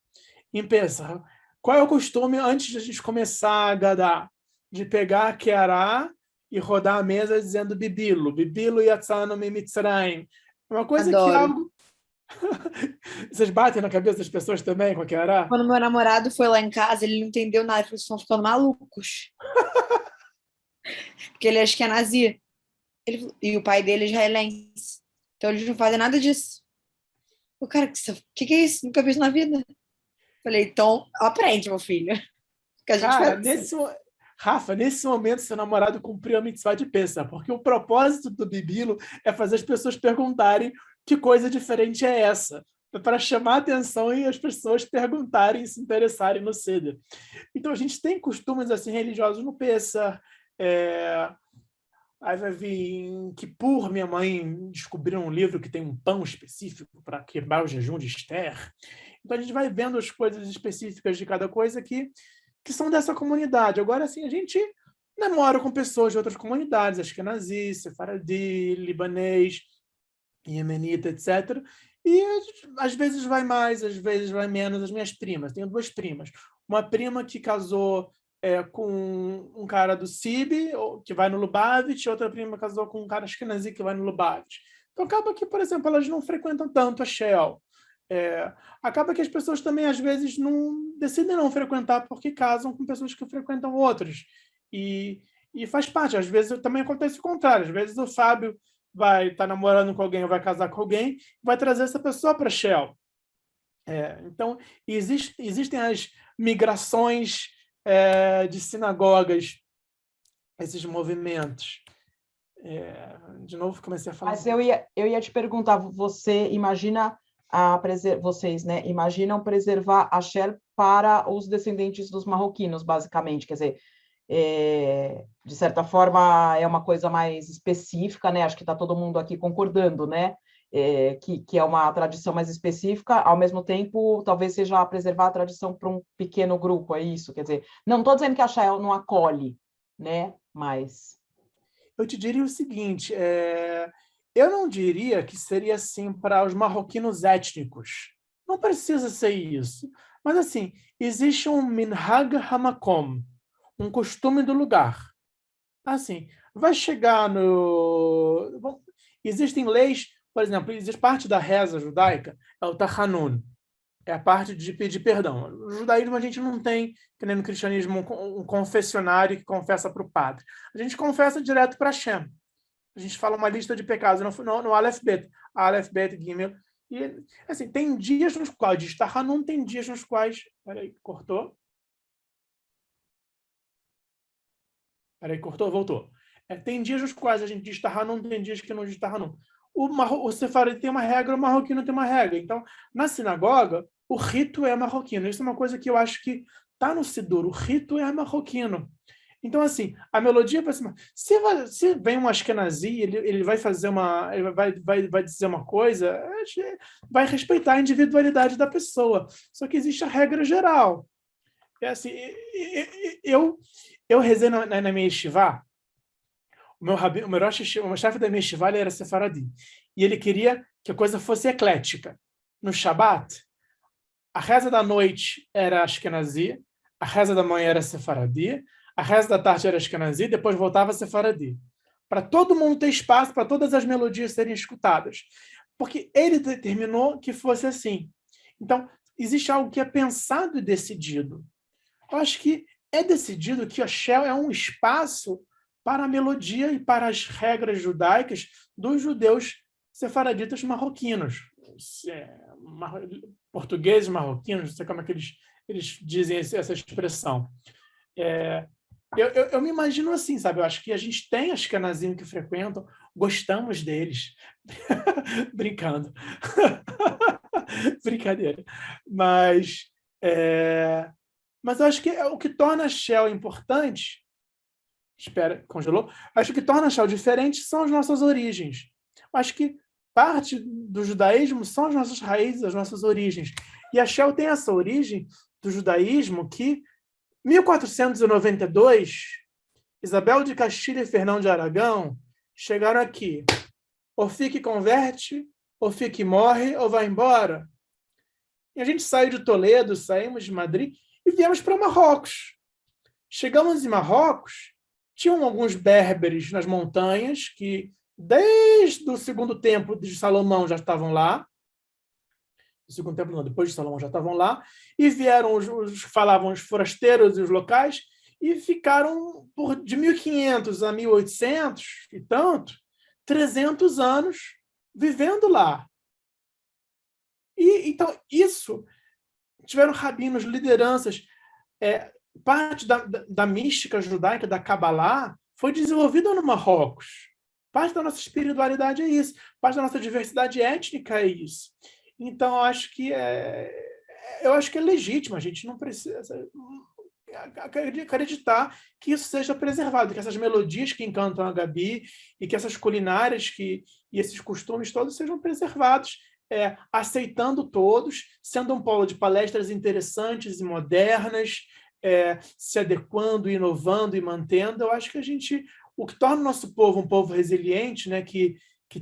Qual é o costume antes de a gente começar a Agadá? De pegar a Keará e rodar a mesa dizendo Bibilo yatzanu mimitzrayim. É uma coisa Adoro. que algo... Vocês batem na cabeça das pessoas também com a Keará? Quando meu namorado foi lá em casa, ele não entendeu nada, ele falou, vocês estão ficando malucos. Porque ele acha que é nazi. E o pai dele é israelense. Então eles não fazem nada disso. O cara, que é isso? Nunca vi isso na vida. Falei, então aprende, meu filho. Que a gente Cara, faz assim. Rafa, nesse momento, seu namorado cumpriu a mitzvah de Pessah, porque o propósito do Bibilo é fazer as pessoas perguntarem que coisa diferente é essa, para chamar a atenção e as pessoas perguntarem e se interessarem no Seder. Então, a gente tem costumes assim religiosos no Pessah. Aí vai vir em Kippur, minha mãe descobriu um livro que tem um pão específico para quebrar o jejum de Esther. Então, a gente vai vendo as coisas específicas de cada coisa que são dessa comunidade. Agora, assim, a gente namora com pessoas de outras comunidades, Ashkenazi, Sefaradi, libanês, iemenita, etc. E às vezes vai mais, às vezes vai menos. As minhas primas, tenho 2 primas. Uma prima que casou com um cara do Sibi, que vai no Lubavitch, e outra prima casou com um cara Ashkenazi que vai no Lubavitch. Então acaba que, por exemplo, elas não frequentam tanto a Shell. Acaba que as pessoas também, às vezes, decidem não frequentar porque casam com pessoas que frequentam outras. E faz parte. Às vezes também acontece o contrário. Às vezes o Fábio vai estar namorando com alguém ou vai casar com alguém, vai trazer essa pessoa para a Shell. Então, existem as migrações de sinagogas, esses movimentos. De novo, comecei a falar. Mas eu ia te perguntar, você imagina... vocês, né, imaginam preservar a Shell para os descendentes dos marroquinos, basicamente, quer dizer, de certa forma é uma coisa mais específica, né, acho que está todo mundo aqui concordando, né, que é uma tradição mais específica, ao mesmo tempo, talvez seja preservar a tradição para um pequeno grupo, é isso, quer dizer, não estou dizendo que a Shell não acolhe, né, mas... Eu te diria o seguinte, eu não diria que seria assim para os marroquinos étnicos. Não precisa ser isso. Mas, assim, existe um minhag hamakom, um costume do lugar. Assim, vai chegar no... Existem leis, por exemplo, existe parte da reza judaica, é o tachanun, é a parte de pedir perdão. No judaísmo a gente não tem, que nem no cristianismo, um confessionário que confessa para o padre. A gente confessa direto para Hashem. A gente fala uma lista de pecados no Aleph Bet, Gimel. E, assim, tem dias nos quais diz Tachanun, tem dias nos quais... Peraí, cortou? Peraí, cortou, voltou. Tem dias nos quais a gente diz Tachanun, tem dias que não diz Tachanun. O sefaradi tem uma regra, o marroquino tem uma regra. Então, na sinagoga, o rito é marroquino. Isso é uma coisa que eu acho que está no Sidur. O rito é marroquino. Então, assim, a melodia vai ser... Se vem um Ashkenazi, ele vai fazer uma... Ele vai dizer uma coisa, vai respeitar a individualidade da pessoa. Só que existe a regra geral. É assim, eu rezei na minha yeshiva. O meu chefe da minha yeshiva, ele era sefaradi. E ele queria que a coisa fosse eclética. No Shabat, a reza da noite era Ashkenazi, a reza da manhã era sefaradi, a reza da tarde era Ashkenazi, depois voltava a sefaradi. Para todo mundo ter espaço, para todas as melodias serem escutadas. Porque ele determinou que fosse assim. Então, existe algo que é pensado e decidido. Eu acho que é decidido que a Shell é um espaço para a melodia e para as regras judaicas dos judeus sefaraditas marroquinos. Portugueses marroquinos, não sei como é que eles dizem essa expressão. Eu me imagino assim, sabe? Eu acho que a gente tem ashkenazim que frequentam, gostamos deles. Brincando. Brincadeira. Mas eu acho que o que torna a Shell importante... Espera, congelou? Acho que o que torna a Shell diferente são as nossas origens. Acho que parte do judaísmo são as nossas raízes, as nossas origens. E a Shell tem essa origem do judaísmo que, em 1492, Isabel de Castilha e Fernão de Aragão chegaram aqui. Ou fica e converte, ou fica e morre, ou vai embora. E a gente saiu de Toledo, saímos de Madrid e viemos para Marrocos. Chegamos em Marrocos, tinham alguns berberes nas montanhas que, desde o segundo templo de Salomão, já estavam lá. No segundo templo, não, depois de Salomão já estavam lá. E vieram falavam os forasteiros e os locais e ficaram de 1500 a 1800 e tanto, 300 anos vivendo lá. E então, isso, tiveram rabinos, lideranças, parte da mística judaica, da Kabbalah, foi desenvolvida no Marrocos. Parte da nossa espiritualidade é isso. Parte da nossa diversidade étnica é isso. Então, eu acho que é legítimo. A gente não precisa acreditar que isso seja preservado, que essas melodias que encantam a Gabi e que essas culinárias e esses costumes todos sejam preservados, aceitando todos, sendo um polo de palestras interessantes e modernas, se adequando, inovando e mantendo. Eu acho que o que torna o nosso povo um povo resiliente, né, que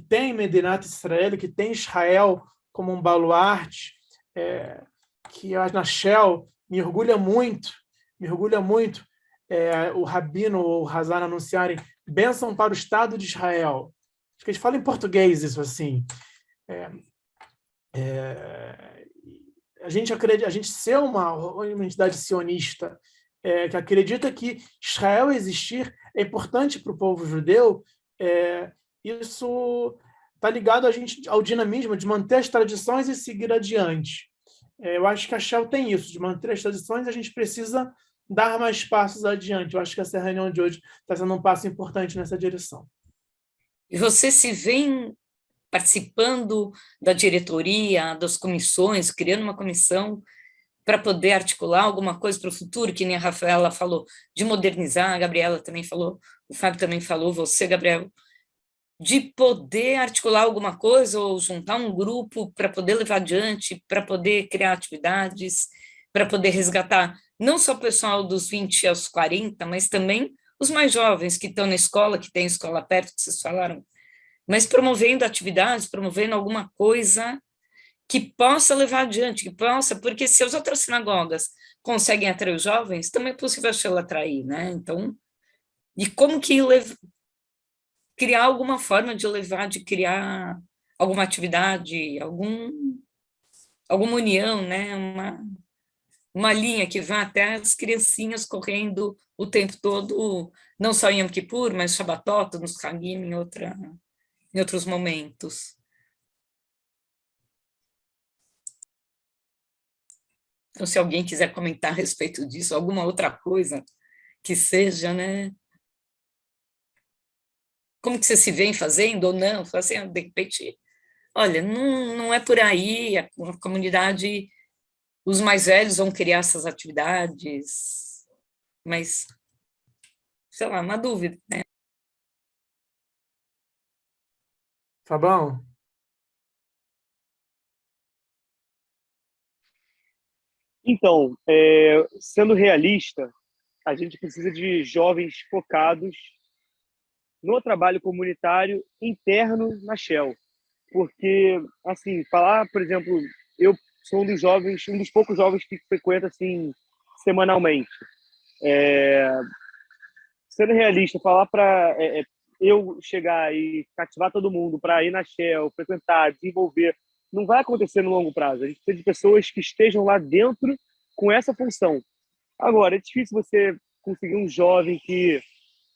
tem Medinat Israel, que tem Israel como um baluarte, que na Shell me orgulha muito o Rabino ou o Hazan anunciarem bênção para o Estado de Israel. Acho que eles falam em português isso assim. A gente ser uma entidade sionista que acredita que Israel existir é importante para o povo judeu, isso está ligado ao dinamismo de manter as tradições e seguir adiante. Eu acho que a Shell tem isso, de manter as tradições, a gente precisa dar mais passos adiante. Eu acho que essa reunião de hoje está sendo um passo importante nessa direção. E você se vê participando da diretoria, das comissões, criando uma comissão para poder articular alguma coisa para o futuro, que nem a Rafaela falou, de modernizar, a Gabriela também falou, o Fábio também falou, você, Gabriel, de poder articular alguma coisa ou juntar um grupo para poder levar adiante, para poder criar atividades, para poder resgatar não só o pessoal dos 20 aos 40, mas também os mais jovens que estão na escola, que tem escola perto, que vocês falaram, mas promovendo atividades, promovendo alguma coisa que possa levar adiante, que possa, porque se as outras sinagogas conseguem atrair os jovens, também é possível a Shell atrair, né? Então, e como que criar alguma forma de criar alguma atividade, alguma união, né? Uma linha que vá até as criancinhas correndo o tempo todo, não só em Yom Kippur, mas Shabbatot, nos Hagim, em outros momentos. Então, se alguém quiser comentar a respeito disso, alguma outra coisa que seja, né? Como que você se vê fazendo ou não? Fala assim, de repente, olha, não é por aí, a comunidade, os mais velhos vão criar essas atividades, mas, sei lá, uma dúvida, né? Fabão? Então, sendo realista, a gente precisa de jovens focados no trabalho comunitário interno na Shell. Porque, assim, falar, por exemplo, eu sou um dos poucos jovens que frequenta, assim, semanalmente. Sendo realista, falar para eu chegar e cativar todo mundo para ir na Shell, frequentar, desenvolver, não vai acontecer no longo prazo. A gente precisa de pessoas que estejam lá dentro com essa função. Agora, é difícil você conseguir um jovem que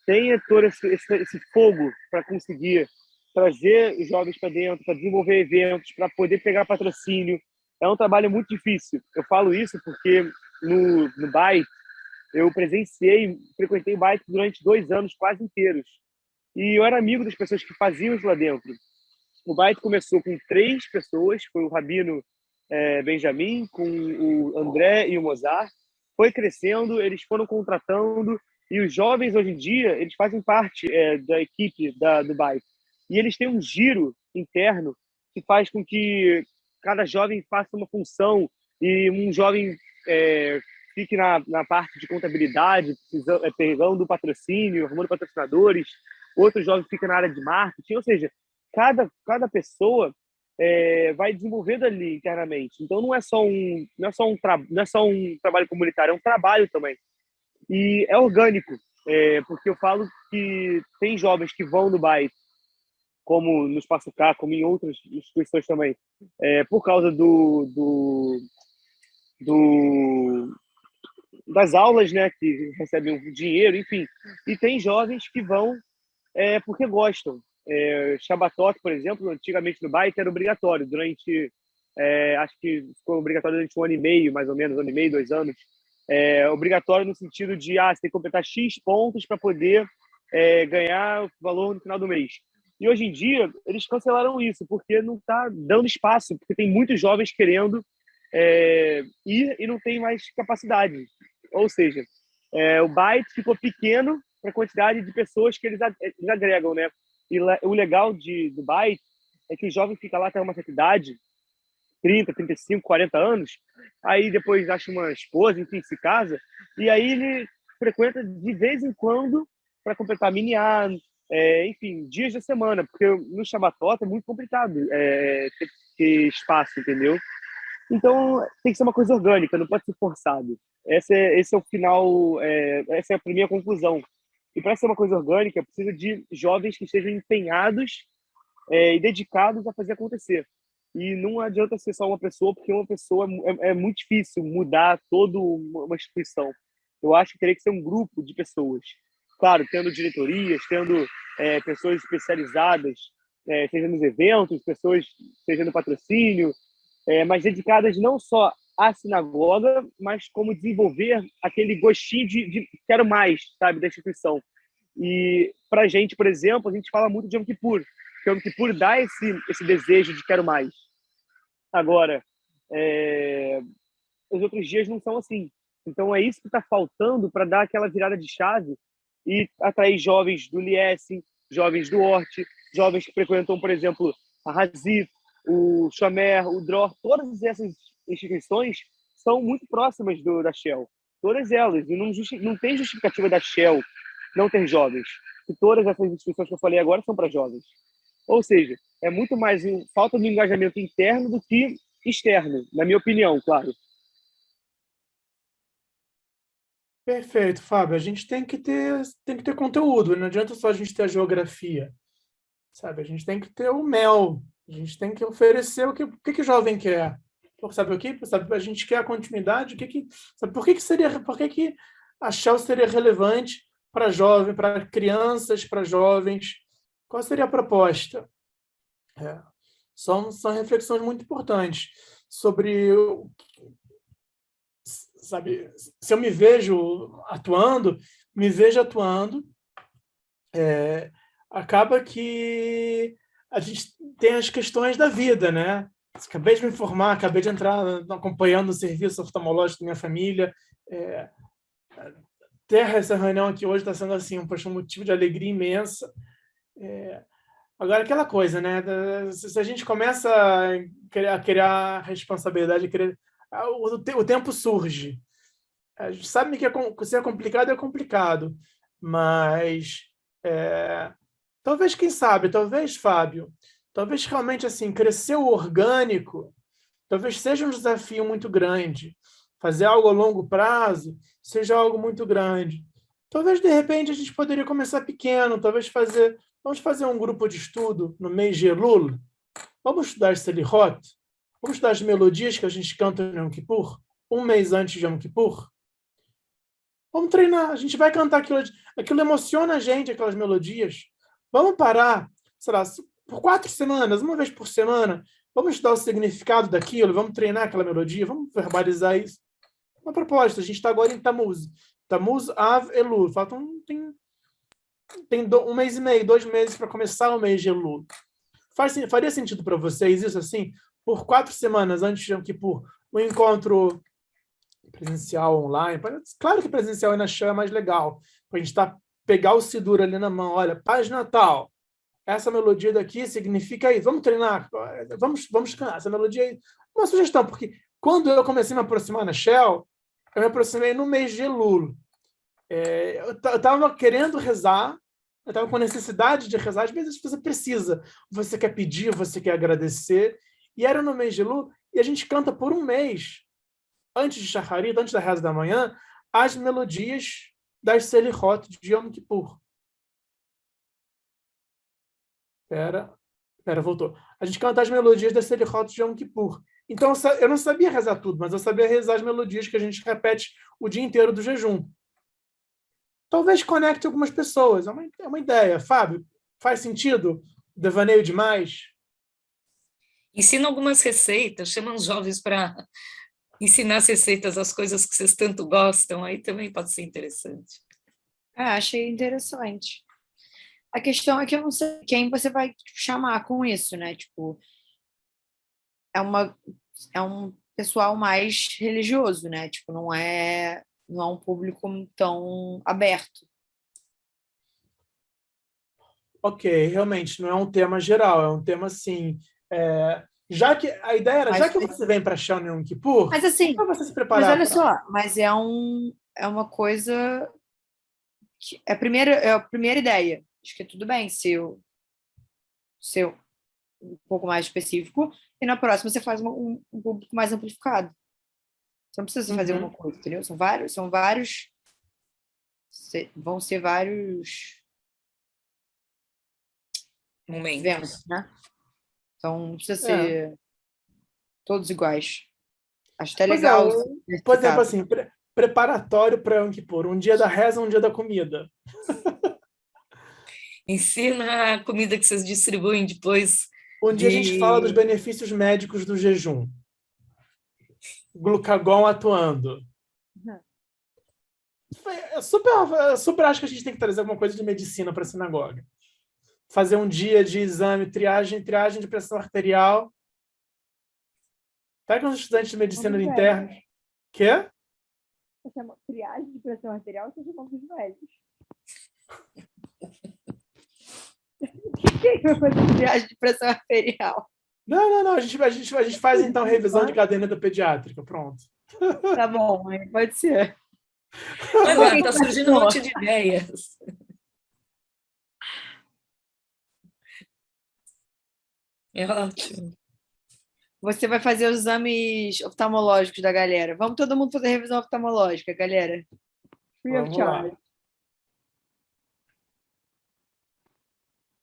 tenha todo esse fogo para conseguir trazer os jovens para dentro, para desenvolver eventos, para poder pegar patrocínio. É um trabalho muito difícil. Eu falo isso porque no BAI, eu frequentei o BAI durante 2 anos quase inteiros. E eu era amigo das pessoas que faziam isso lá dentro. O BAI começou com 3 pessoas, foi o Rabino Benjamin, com o André e o Mozart. Foi crescendo, eles foram contratando, e os jovens hoje em dia, eles fazem parte da equipe do BAI. E eles têm um giro interno que faz com que cada jovem faça uma função, e um jovem fique na parte de contabilidade, pegando patrocínio, arrumando patrocinadores, outro jovem fica na área de marketing, ou seja, cada pessoa vai desenvolvendo ali internamente. Então não é só um trabalho comunitário, é um trabalho também. E é orgânico, porque eu falo que tem jovens que vão no BAI, como no Espaço K, como em outras instituições também, por causa das aulas, né, que recebem um dinheiro, enfim. E tem jovens que vão porque gostam. Shabbatot, por exemplo, antigamente no BAI era obrigatório, acho que ficou obrigatório durante 1 ano e meio, mais ou menos, 1 ano e meio, 2 anos. Obrigatório no sentido de você tem que completar X pontos para poder ganhar o valor no final do mês. E hoje em dia, eles cancelaram isso, porque não está dando espaço, porque tem muitos jovens querendo ir e não tem mais capacidade. Ou seja, o BAI ficou pequeno para a quantidade de pessoas que eles agregam, né? E o legal do BAI é que o jovem fica lá até uma certa idade, 30, 35, 40 anos, aí depois acha uma esposa, enfim, se casa, e aí ele frequenta de vez em quando para completar miniá, enfim, dias da semana, porque no Shabbatot é muito complicado ter espaço, entendeu? Então tem que ser uma coisa orgânica, não pode ser forçado. Esse é o final, essa é a minha conclusão. E para ser uma coisa orgânica, precisa de jovens que estejam empenhados e dedicados a fazer acontecer. E não adianta ser só uma pessoa, porque uma pessoa é muito difícil mudar toda uma instituição. Eu acho que teria que ser um grupo de pessoas. Claro, tendo diretorias, tendo pessoas especializadas, seja nos eventos, pessoas seja no patrocínio, mas dedicadas não só à sinagoga, mas como desenvolver aquele gostinho de quero mais, sabe, da instituição. E para a gente, por exemplo, a gente fala muito de Yom Kippur, porque Yom Kippur dá esse desejo de quero mais. Agora, os outros dias não são assim. Então é isso que está faltando para dar aquela virada de chave e atrair jovens do Liesen, jovens do Hort, jovens que frequentam, por exemplo, a Hazif, o Shomer, o Dror. Todas essas instituições são muito próximas da Shell. Todas elas. E não tem justificativa da Shell não ter jovens. E todas essas instituições que eu falei agora são para jovens. Ou seja, é muito mais falta de engajamento interno do que externo, na minha opinião, claro. Perfeito, Fábio. A gente tem que ter conteúdo, não adianta só a gente ter a geografia, sabe? A gente tem que ter o mel, a gente tem que oferecer o que o jovem quer. Sabe o quê? Sabe, a gente quer a continuidade, sabe, por que a Shell seria relevante para jovem, para crianças, para jovens? Qual seria a proposta? São reflexões muito importantes sobre sabe, se eu me vejo atuando, acaba que a gente tem as questões da vida, né? Acabei de me formar, acabei de entrar acompanhando o serviço oftalmológico da minha família. Ter essa reunião aqui hoje está sendo assim, um motivo de alegria imensa. Agora, aquela coisa, né? Se a gente começa a criar responsabilidade, o tempo surge. A gente sabe que se é complicado, mas talvez, quem sabe, talvez, Fábio, talvez realmente assim, crescer o orgânico, talvez seja um desafio muito grande. Fazer algo a longo prazo seja algo muito grande. Talvez, de repente, a gente poderia começar pequeno, vamos fazer um grupo de estudo no mês de Elul, vamos estudar Selihot, vamos estudar as melodias que a gente canta no Yom Kippur, um mês antes de Yom Kippur. Vamos treinar, a gente vai cantar aquilo emociona a gente, aquelas melodias. Vamos parar, sei lá, por 4 semanas, uma vez por semana, vamos estudar o significado daquilo, vamos treinar aquela melodia, vamos verbalizar isso. Uma proposta, a gente está agora em Tammuz. Tammuz, Av, Elul. Tem 1 mês e meio, 2 meses para começar o mês de Elul. Faria sentido para vocês isso assim? Por 4 semanas antes de Yom Kippur, um encontro presencial, online. Claro que presencial aí na Shell é mais legal. A gente pegar o Sidur ali na mão. Olha, Paz de Natal. Essa melodia daqui significa isso. Vamos treinar. Vamos cantar essa melodia aí. Uma sugestão, porque quando eu comecei a me aproximar na Shell, eu me aproximei no mês de Elul. Eu estava querendo rezar, eu estava com necessidade de rezar. Às vezes você precisa, você quer pedir, você quer agradecer. E era no mês de Elul, e a gente canta por 1 mês, antes de Shacharit, antes da reza da manhã, as melodias das Selihot de Yom Kippur. Voltou. A gente canta as melodias das Selihot de Yom Kippur. Então, eu não sabia rezar tudo, mas eu sabia rezar as melodias que a gente repete o dia inteiro do jejum. Talvez conecte algumas pessoas. É uma ideia. Fábio, faz sentido? Devaneio demais? Ensina algumas receitas, chama os jovens para ensinar as receitas, as coisas que vocês tanto gostam, aí também pode ser interessante. Achei interessante. A questão é que eu não sei quem você vai chamar com isso, né? Tipo, é um pessoal mais religioso, né? Tipo, não é um público tão aberto. Ok, realmente, não é um tema geral, é um tema assim. Já que a ideia era, já que você vem para Shell Yom Kippur, mas assim, para você se preparar. Mas olha só, mas é uma coisa que é a primeira ideia. Acho que tudo bem ser um pouco mais específico, e na próxima você faz um público mais amplificado. Você não precisa fazer uma coisa, entendeu? Vão ser vários momentos, eventos, né? Então não precisa ser todos iguais. Acho até legal. Por exemplo, assim, preparatório para Yom Kippur, um dia da reza, um dia da comida. Ensina a comida que vocês distribuem depois. Um dia a gente fala dos benefícios médicos do jejum. Glucagon atuando. Eu super acho que a gente tem que trazer alguma coisa de medicina para a sinagoga. Fazer um dia de exame, triagem de pressão arterial. Pega uns estudantes de medicina interna. Quê? Você chama triagem de pressão arterial, você chama dos velhos. Quem vai fazer triagem de pressão arterial? Não. A gente faz, então, revisão de caderneta pediátrica. Pronto. Tá bom, pode ser. Mas lá, está surgindo um monte de ideias. É ótimo. você vai fazer os exames oftalmológicos da galera. Vamos todo mundo fazer revisão oftalmológica, galera. Free of Vamos lá. charge.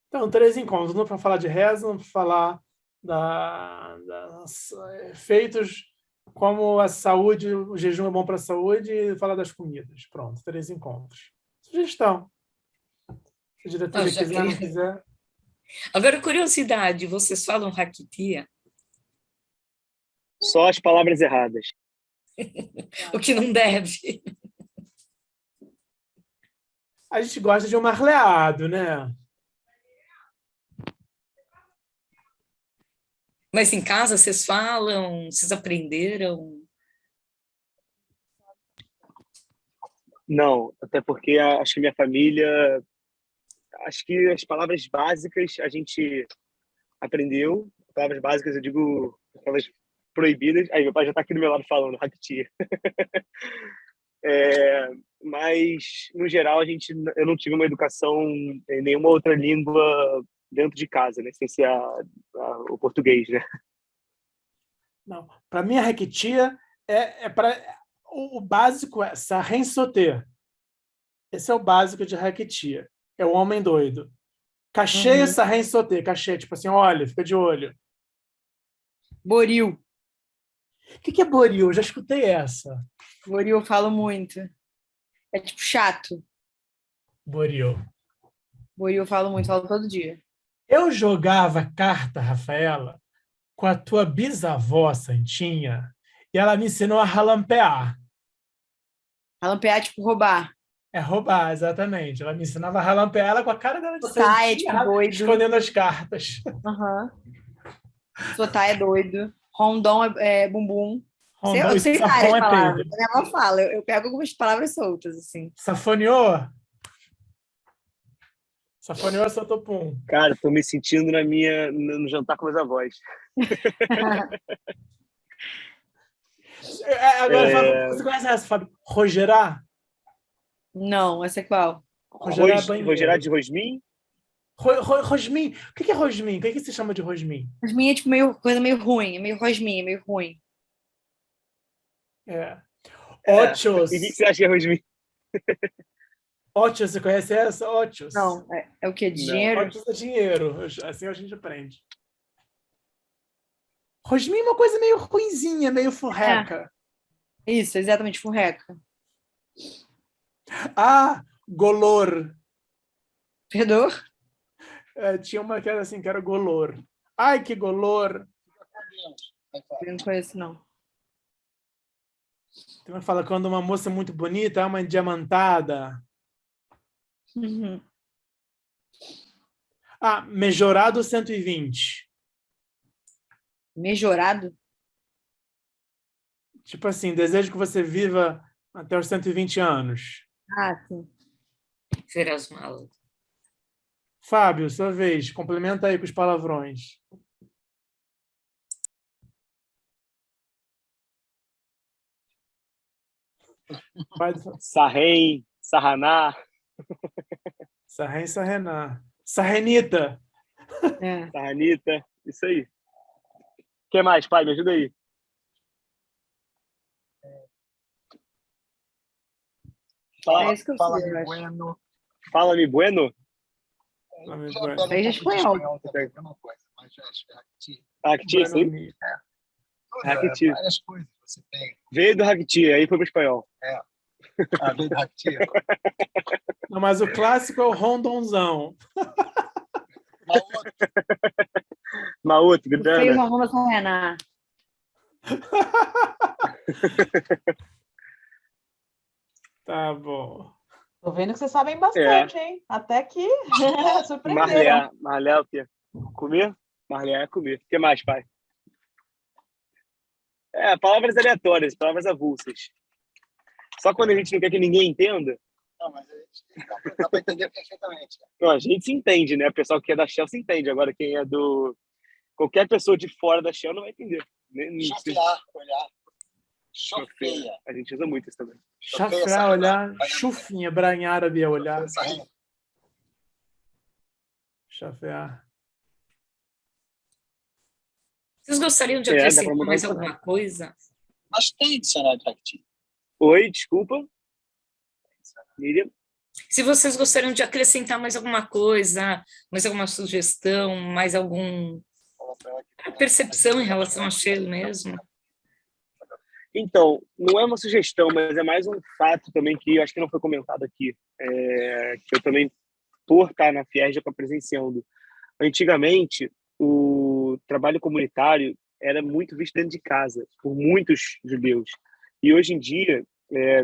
Então, 3 encontros. Um para falar de reza, um para falar dos efeitos, como a saúde, o jejum é bom para a saúde, e falar das comidas. Pronto, 3 encontros. Sugestão. Se a diretoria já quiser, não queria. quiser. Agora, curiosidade, vocês falam Raquitia? Só as palavras erradas. O que não deve. A gente gosta de um marleado, né? Mas em casa vocês falam, vocês aprenderam? Não, até porque acho que minha família... Acho que as palavras básicas a gente aprendeu. Palavras básicas, eu digo, palavras proibidas. Aí meu pai já está aqui do meu lado falando, Raquitia. Mas, no geral, eu não tive uma educação em nenhuma outra língua dentro de casa, né? Sem ser o português, né? Não. Para mim, a Raquitia o básico é Sarren Soter. Esse é o básico de Raquitia. É o homem doido. Cachê Sarren Soter. Cachê, tipo assim, olha, fica de olho. Boril. O que é boril? Eu já escutei essa. Boril eu falo muito. É tipo chato. Boril. Boril eu falo muito, falo todo dia. Eu jogava carta, Rafaela, com a tua bisavó, Santinha, e ela me ensinou a ralampear. Ralampear é tipo roubar. É roubar, exatamente. Ela me ensinava a ralampear ela com a cara dela de Sotar é Santinha, tipo doido. escondendo as cartas. Sotar é doido. Rondon é bumbum. Rondon, Eu sei safão várias é palavras. peido. A minha avó fala. Eu pego algumas palavras soltas, assim. Safoneou? Safoneou, sotopum. Cara, tô me sentindo no jantar com meus avós. Agora, você conhece essa, Fábio? Rogerá? Não, essa é qual? Rogerá é banheiro. Rogerá de Rosmin? Rosmin. O que é rosmin? O que se chama de rosmin? Rosmin é tipo coisa meio ruim. É meio rosmin, é meio ruim. Ótios. E o que você acha que é Rosmin? Ótios, você conhece essa? Ótios. Não, é o quê? De dinheiro? Ótios é dinheiro. Assim a gente aprende. Rosmin é uma coisa meio ruinzinha, meio furreca. Isso, exatamente, furreca. Golor. Perdoa? Tinha uma que era assim, que era golor. Ai, que golor. Eu não conheço, não. Tem uma que fala quando uma moça muito bonita é uma endiamantada. Mejorado 120. Mejorado? Tipo assim, desejo que você viva até os 120 anos. Sim. Serás malas. Fábio, sua vez. Complementa aí com os palavrões. Sarren, Sarraná. Sarren, Sarrená. Sarrenita. Sarranita. Isso aí. O que mais, pai? Me ajuda aí. Isso que eu sei, bueno. Fala-me bueno. Aí já é espanhol. Raquitia, isso aí? Raquitia. Várias coisas você tem. Veio do Raquitia, aí foi pro espanhol. Veio do Raquitia. Não, mas o clássico é o rondonzão. Maúto, Feio grana. uma ronda com Renan. Tá bom. Tô vendo que vocês sabem bastante, hein? Até que surpreenderam. Marlear o quê? Comer? Marlear é comer. O que mais, pai? Palavras aleatórias, palavras avulsas. Só quando a gente não quer que ninguém entenda. Não, mas dá para entender perfeitamente. Não, a gente se entende, né? O pessoal que é da Shell se entende. Agora, quem é do... Qualquer pessoa de fora da Shell não vai entender. Chofear, olhar. Chofeia. A gente usa muito isso também. Chafrar, olhar. Chufinha, em árabe é olhar. Chafear. Vocês gostariam de dá pra acrescentar mudar mais isso. alguma coisa? Mas tem dicionário interactivo. Oi, desculpa. Miriam? Se vocês gostariam de acrescentar mais alguma coisa, mais alguma sugestão, mais alguma percepção em relação a Shell mesmo? Então, não é uma sugestão, mas é mais um fato também que eu acho que não foi comentado aqui, que eu também, por estar na Fierj, estou presenciando. Antigamente, o trabalho comunitário era muito visto dentro de casa, por muitos judeus. E hoje em dia,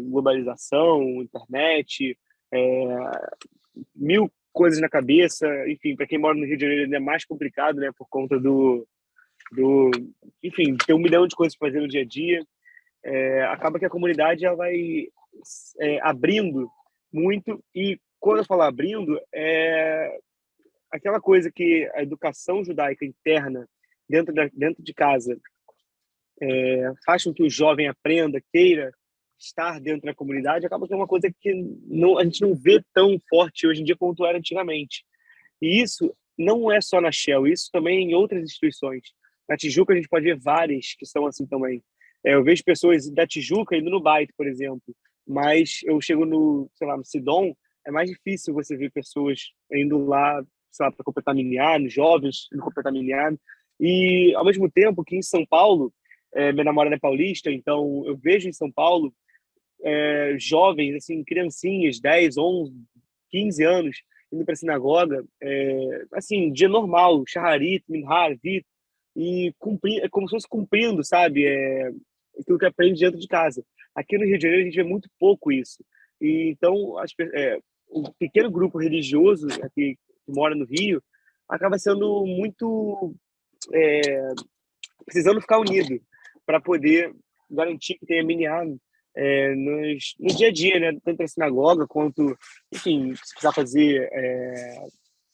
globalização, internet, mil coisas na cabeça, enfim, para quem mora no Rio de Janeiro é mais complicado, né, por conta enfim, ter 1 milhão de coisas para fazer no dia a dia. Acaba que a comunidade ela vai abrindo muito, e quando eu falo abrindo, aquela coisa que a educação judaica interna dentro de casa faz com que o jovem aprenda, queira estar dentro da comunidade, acaba que é uma coisa que a gente não vê tão forte hoje em dia quanto era antigamente. E isso não é só na Shell, isso também em outras instituições. Na Tijuca a gente pode ver várias que são assim também. Eu vejo pessoas da Tijuca indo no Bait, por exemplo, mas eu chego no Sidom, é mais difícil você ver pessoas indo lá, sei lá, para completar Minyan, jovens indo completar Minyan. E, ao mesmo tempo que em São Paulo, minha namorada é paulista, então eu vejo em São Paulo jovens, assim, criancinhas, 10, 11, 15 anos, indo para a sinagoga, assim, dia normal, shaharit, minhar, vit, e cumprir, como se fosse cumprindo, sabe, aquilo que aprende dentro de casa. Aqui no Rio de Janeiro a gente vê muito pouco isso. E então, o pequeno grupo religioso que mora no Rio acaba sendo muito precisando ficar unido para poder garantir que tenha minyan no dia a dia, né? Tanto na sinagoga quanto, enfim, se precisar fazer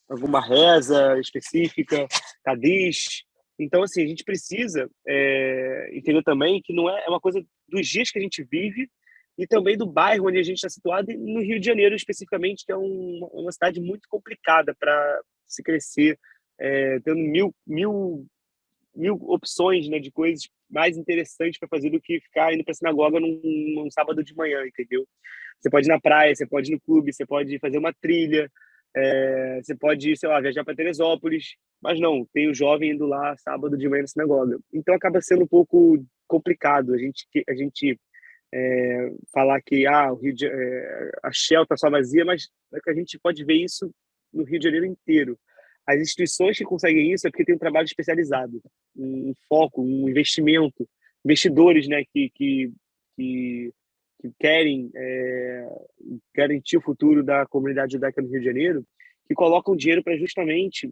alguma reza específica, Kadish. Então, assim, a gente precisa entender também que não é uma coisa dos dias que a gente vive e também do bairro onde a gente está situado, e no Rio de Janeiro especificamente, que é uma cidade muito complicada para se crescer, tendo mil opções, né, de coisas mais interessantes para fazer do que ficar indo para a sinagoga num sábado de manhã, entendeu? Você pode ir na praia, você pode ir no clube, você pode fazer uma trilha, você pode, sei lá, viajar para Teresópolis, mas não, tem o jovem indo lá sábado de manhã na sinagoga. Então acaba sendo um pouco complicado a gente falar que o Rio de, a Shell está só vazia, mas a gente pode ver isso no Rio de Janeiro inteiro. As instituições que conseguem isso é porque tem um trabalho especializado, um foco, um investimento, investidores, né, que querem garantir o futuro da comunidade judaica no Rio de Janeiro, que colocam dinheiro para justamente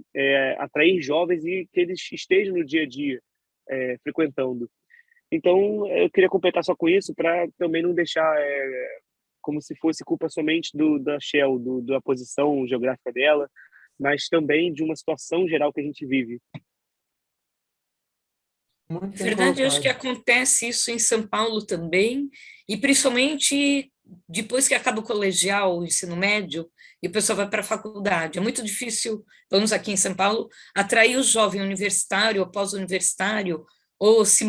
atrair jovens e que eles estejam no dia a dia frequentando. Então, eu queria completar só com isso para também não deixar como se fosse culpa somente da Shell, da posição geográfica dela, mas também de uma situação geral que a gente vive. Muito Na bem verdade, eu acho que colocado. acontece isso em São Paulo também, e principalmente depois que acaba o colegial, o ensino médio, e o pessoal vai para a faculdade. É muito difícil, vamos aqui em São Paulo, atrair o jovem universitário ou pós-universitário, ou se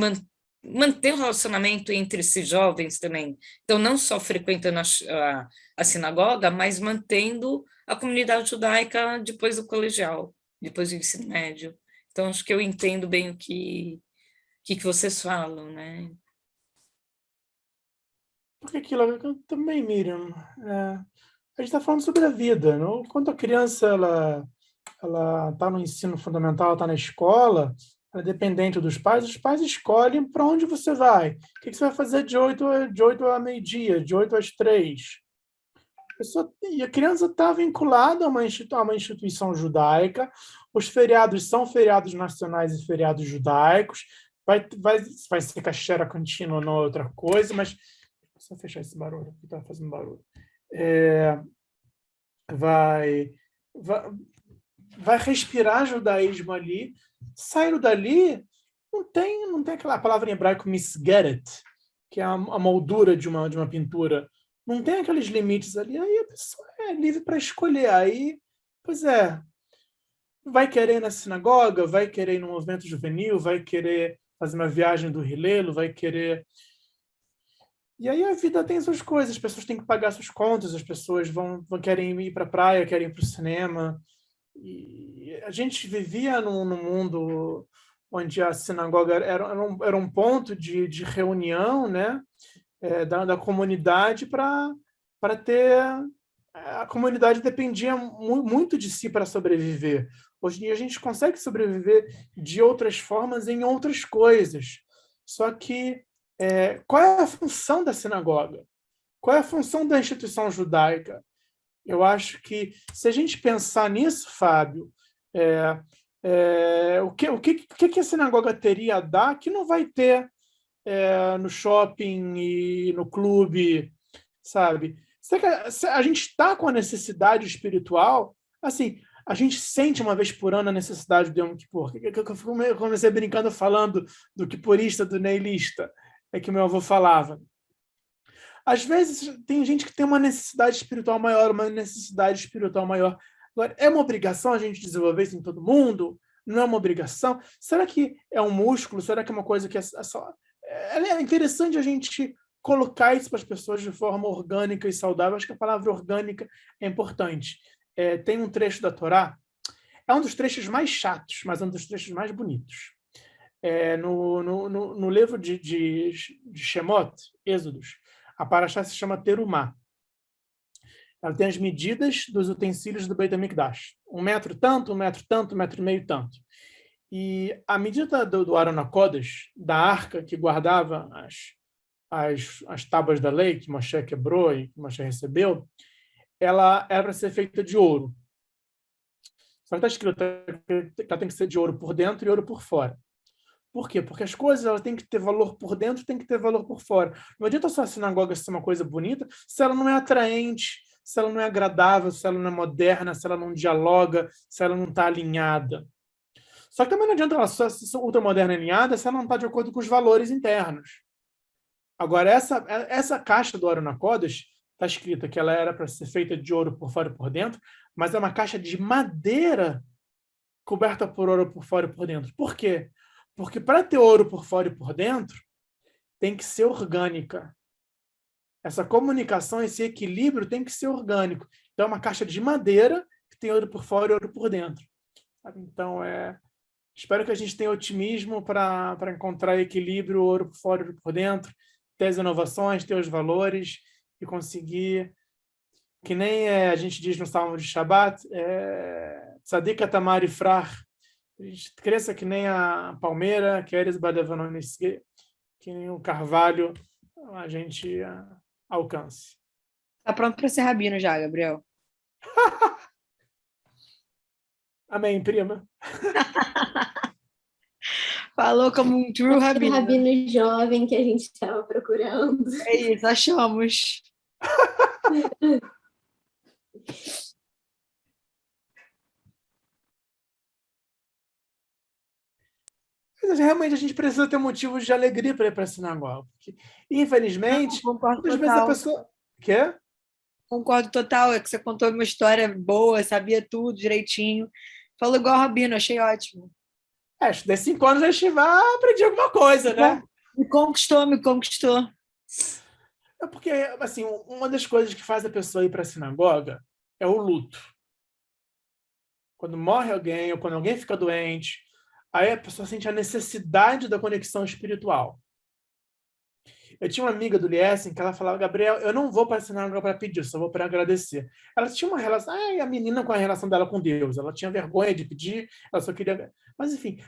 manter o relacionamento entre esses jovens também. Então, não só frequentando a sinagoga, mas mantendo a comunidade judaica depois do colegial, depois do ensino médio. Então, acho que eu entendo bem o que vocês falam, né? Porque aquilo também, Miriam, a gente está falando sobre a vida, não? Quando a criança ela está no ensino fundamental, está na escola, ela é dependente dos pais, os pais escolhem para onde você vai. O que você vai fazer de 8 a meio-dia, de 8 às 3? E a criança está vinculada a uma instituição judaica, os feriados são feriados nacionais e feriados judaicos, vai ser caixera contínua ou não é outra coisa, mas só fechar esse barulho, que está fazendo barulho. Vai respirar judaísmo ali, saindo dali, não tem aquela palavra em hebraico misgeret, que é a moldura de uma pintura. Não tem aqueles limites ali, aí a pessoa é livre para escolher. Aí, pois é, vai querer ir na sinagoga, vai querer ir no movimento juvenil, vai querer fazer uma viagem do Rilelo, vai querer... E aí a vida tem suas coisas, as pessoas têm que pagar suas contas, as pessoas querem ir para a praia, querem ir para o cinema. E a gente vivia num mundo onde a sinagoga era um ponto de reunião, né, da comunidade para ter... A comunidade dependia muito de si para sobreviver. Hoje em dia a gente consegue sobreviver de outras formas em outras coisas. Só que qual é a função da sinagoga? Qual é a função da instituição judaica? Eu acho que, se a gente pensar nisso, Fábio, o que a sinagoga teria a dar que não vai ter no shopping e no clube, sabe? A gente está com a necessidade espiritual, assim, a gente sente uma vez por ano a necessidade do Yom Kippur. Eu comecei brincando falando do kippurista, do neilista, que meu avô falava. Às vezes tem gente que tem uma necessidade espiritual maior, Agora, é uma obrigação a gente desenvolver isso em todo mundo? Não é uma obrigação? Será que é um músculo? Será que é uma coisa que é interessante a gente colocar isso para as pessoas de forma orgânica e saudável? Acho que a palavra orgânica é importante. Tem um trecho da Torá, é um dos trechos mais chatos, mas é um dos trechos mais bonitos. No livro de Shemot, Êxodos, a paraxá se chama Terumá. Ela tem as medidas dos utensílios do Beit HaMikdash. 1 metro tanto, 1 metro tanto, 1,5 metro tanto. E a medida do Aron HaKodesh, da arca que guardava as tábuas da lei que Moshe quebrou e que Moshe recebeu, ela era para ser feita de ouro. Só que está escrito que ela tem que ser de ouro por dentro e ouro por fora. Por quê? Porque as coisas elas têm que ter valor por dentro, têm que ter valor por fora. Não adianta só a sinagoga ser uma coisa bonita se ela não é atraente, se ela não é agradável, se ela não é moderna, se ela não dialoga, se ela não está alinhada. Só que também não adianta ela só ser ultramoderna e alinhada se ela não está de acordo com os valores internos. Agora, essa caixa do Aron HaKodesh está escrita que ela era para ser feita de ouro por fora e por dentro, mas é uma caixa de madeira coberta por ouro por fora e por dentro. Por quê? Porque para ter ouro por fora e por dentro, tem que ser orgânica. Essa comunicação, esse equilíbrio tem que ser orgânico. Então, é uma caixa de madeira que tem ouro por fora e ouro por dentro. Então, espero que a gente tenha otimismo para encontrar equilíbrio, ouro por fora e ouro por dentro, ter as inovações, ter os valores e conseguir, que nem a gente diz no Salmo de Shabbat, Tzadik Atamar Ifrach, a gente cresça que nem a palmeira, que nem o carvalho, a gente alcance. Tá pronto para ser rabino já, Gabriel. Amém, prima. Falou como um true rabino. O rabino jovem que a gente estava procurando. É isso, achamos. Mas realmente a gente precisa ter motivos de alegria para ir para a sinagoga. Porque, infelizmente, muitas vezes a pessoa... Quê? Concordo total, é que você contou uma história boa, sabia tudo direitinho. Falou igual o rabino, achei ótimo. Estudei 5 anos na Yeshiva, aprendi alguma coisa, né? Me conquistou. É porque, assim, uma das coisas que faz a pessoa ir para a sinagoga é o luto. Quando morre alguém ou quando alguém fica doente, aí a pessoa sente a necessidade da conexão espiritual. Eu tinha uma amiga do Liesen que ela falava: Gabriel, eu não vou para a sinagoga para pedir, só vou para agradecer. Ela tinha uma relação, a menina com a relação dela com Deus, ela tinha vergonha de pedir, ela só queria... Mas, enfim,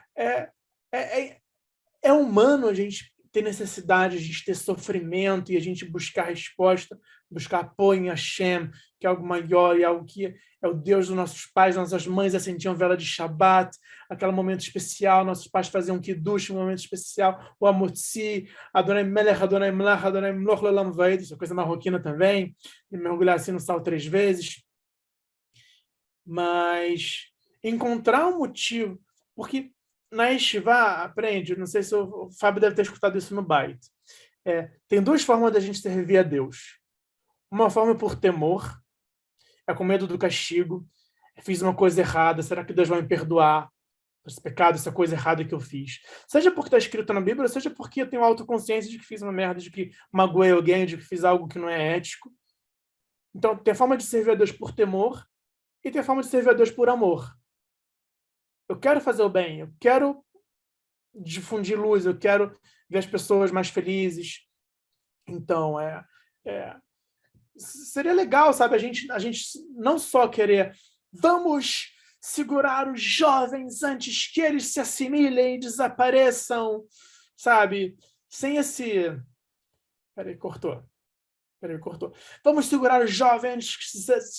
é humano a gente ter necessidade, a gente ter sofrimento e a gente buscar resposta, buscar apoio em Hashem, que é algo maior e algo que é o Deus dos nossos pais. Nossas mães acendiam vela de Shabbat, aquele momento especial, nossos pais faziam Kiddush, um momento especial, o Amotzi, Adonai Melech, Adonai Melech, Adonai Mloch Leolam Vaed, isso é coisa marroquina também, e mergulhar assim no sal 3 vezes. Mas encontrar um motivo, porque na Yeshiva aprende, não sei se o Fábio deve ter escutado isso no Bait, tem 2 formas da gente servir a Deus. Uma forma por temor, com medo do castigo, fiz uma coisa errada, será que Deus vai me perdoar esse pecado, essa coisa errada que eu fiz? Seja porque está escrito na Bíblia, seja porque eu tenho autoconsciência de que fiz uma merda, de que magoei alguém, de que fiz algo que não é ético. Então, tem a forma de servir a Deus por temor e tem a forma de servir a Deus por amor. Eu quero fazer o bem, eu quero difundir luz, eu quero ver as pessoas mais felizes. Então, seria legal, sabe, a gente não só querer, vamos segurar os jovens antes que eles se assimilem e desapareçam, sabe, sem esse... Peraí, cortou. Vamos segurar os jovens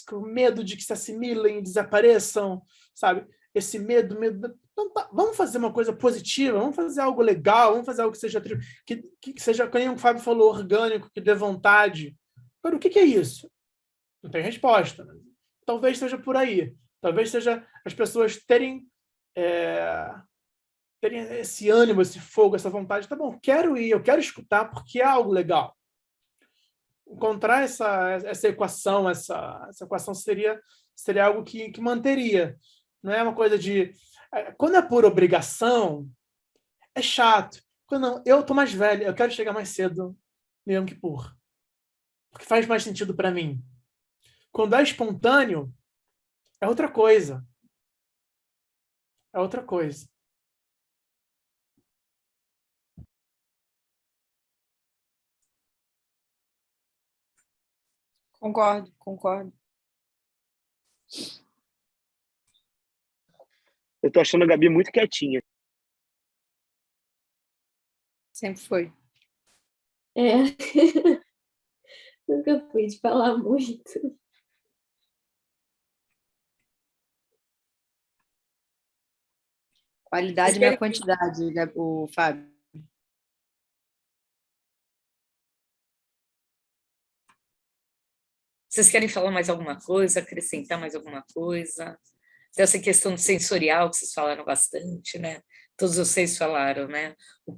com medo de que se assimilem e desapareçam, sabe? Esse medo. Então, tá, vamos fazer uma coisa positiva, vamos fazer algo legal, vamos fazer algo que seja, que seja, como o Fábio falou, orgânico, que dê vontade. Mas o que é isso? Não tem resposta. Talvez seja por aí. Talvez seja as pessoas terem esse ânimo, esse fogo, essa vontade. Tá bom, quero ir, eu quero escutar porque é algo legal. Encontrar essa equação, essa equação seria algo que manteria. Não é uma coisa de... Quando é por obrigação, é chato. Quando não, eu tô mais velho, eu quero chegar mais cedo no Yom Kippur. Porque faz mais sentido para mim. Quando é espontâneo, é outra coisa. É outra coisa. Concordo. Eu tô achando a Gabi muito quietinha. Sempre foi. Nunca fui de falar muito. Qualidade não é quantidade, o Fábio. Vocês querem falar mais alguma coisa, acrescentar mais alguma coisa? Dessa questão sensorial que vocês falaram bastante, né? Todos vocês falaram, né? O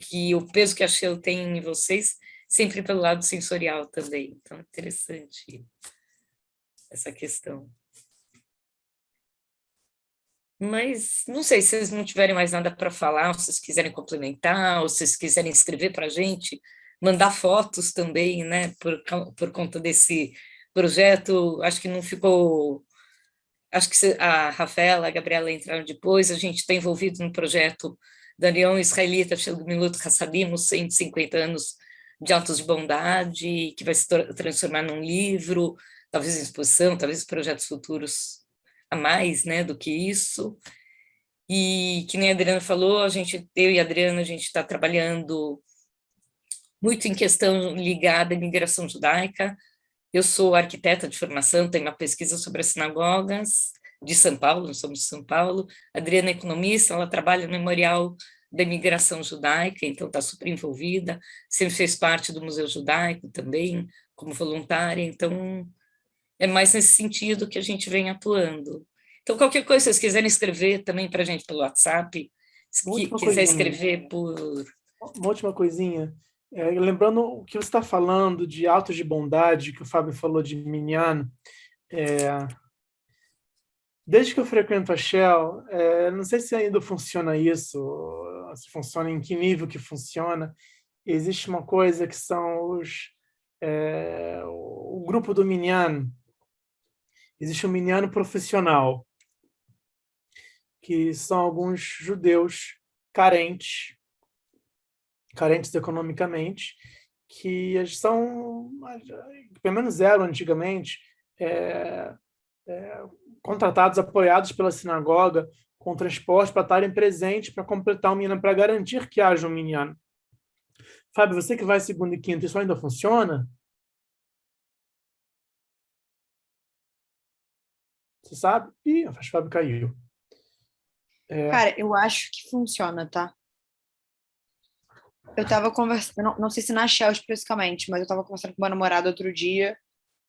peso que a Sheila tem em vocês, sempre pelo lado sensorial também. Então, interessante essa questão. Mas não sei se vocês não tiverem mais nada para falar, ou se vocês quiserem complementar, ou se vocês quiserem escrever para a gente, mandar fotos também, né? Por conta desse projeto, acho que não ficou... Acho que a Rafaela, a Gabriela entraram depois, a gente está envolvido no projeto da União Israelita Milut Hasadim, os 150 anos de atos de bondade, que vai se transformar num livro, talvez em exposição, talvez projetos futuros a mais, né, do que isso. E que nem a Adriana falou, eu e a Adriana, a gente está trabalhando muito em questão ligada à migração judaica. Eu sou arquiteta de formação, tenho uma pesquisa sobre as sinagogas de São Paulo, nós somos de São Paulo. A Adriana é economista, ela trabalha no Memorial da Imigração Judaica, então está super envolvida, sempre fez parte do Museu Judaico também, como voluntária, então é mais nesse sentido que a gente vem atuando. Então, qualquer coisa, se vocês quiserem escrever também para a gente pelo WhatsApp, se quiser escrever por... Uma última coisinha. Lembrando o que você está falando de atos de bondade, que o Fábio falou de Minyan, desde que eu frequento a Shell, não sei se ainda funciona isso, se funciona, em que nível que funciona. Existe uma coisa que são o grupo do Minyan. Existe um Minyan profissional, que são alguns judeus carentes economicamente, que são, pelo menos eram antigamente, contratados, apoiados pela sinagoga, com transporte para estarem presentes para completar o minyan, para garantir que haja um minyan. Fábio, você que vai segunda e quinta, isso ainda funciona? Você sabe? Ih, o Fábio caiu. Cara, eu acho que funciona, tá? Eu tava conversando, não sei se na Shell especificamente, mas eu tava conversando com meu namorado outro dia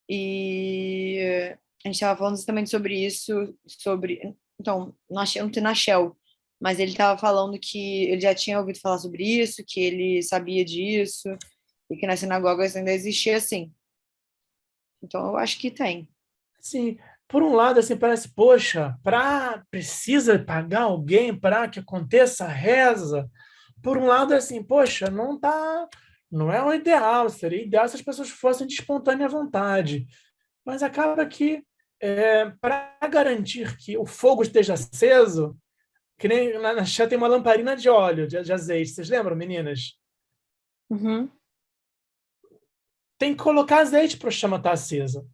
e a gente tava falando exatamente sobre isso, então, não tem na Shell, mas ele tava falando que ele já tinha ouvido falar sobre isso, que ele sabia disso, e que nas sinagogas ainda existia assim. Então, eu acho que tem. Sim, por um lado, assim, parece, poxa, precisa pagar alguém para que aconteça a reza. Por um lado, assim, poxa, não é o ideal, seria ideal se as pessoas fossem de espontânea vontade. Mas acaba que, para garantir que o fogo esteja aceso, que nem na chá tem uma lamparina de óleo, de azeite. Vocês lembram, meninas? Uhum. Tem que colocar azeite para a chama estar acesa.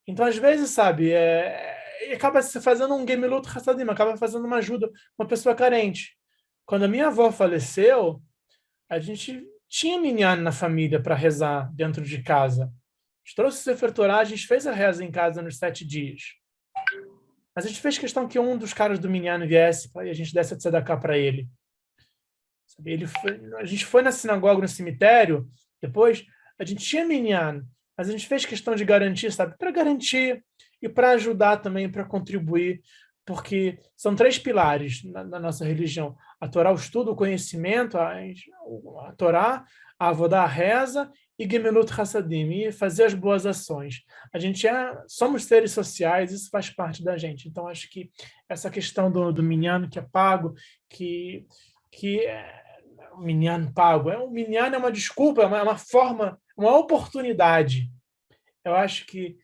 Então, às vezes, sabe, acaba se fazendo um gemilut hassadim, acaba fazendo uma ajuda, uma pessoa carente. Quando a minha avó faleceu, a gente tinha minyan na família para rezar dentro de casa. A gente trouxe o Sefer Torah, a gente fez a reza em casa nos 7 dias. Mas a gente fez questão que um dos caras do minyan viesse e a gente desse a tzedakah para ele. Sabe, a gente foi na sinagoga, no cemitério, depois a gente tinha minyan, mas a gente fez questão de garantir, sabe, para garantir e para ajudar também, para contribuir, porque são 3 pilares na nossa religião: a Torá, o estudo, o conhecimento, a Torá, a Avodá, a reza, e Gemilut Hassadim, e fazer as boas ações. A gente somos seres sociais, isso faz parte da gente. Então, acho que essa questão do minyan que é pago, que o minyan pago, o minyan é uma desculpa, é uma forma, uma oportunidade. Eu acho que...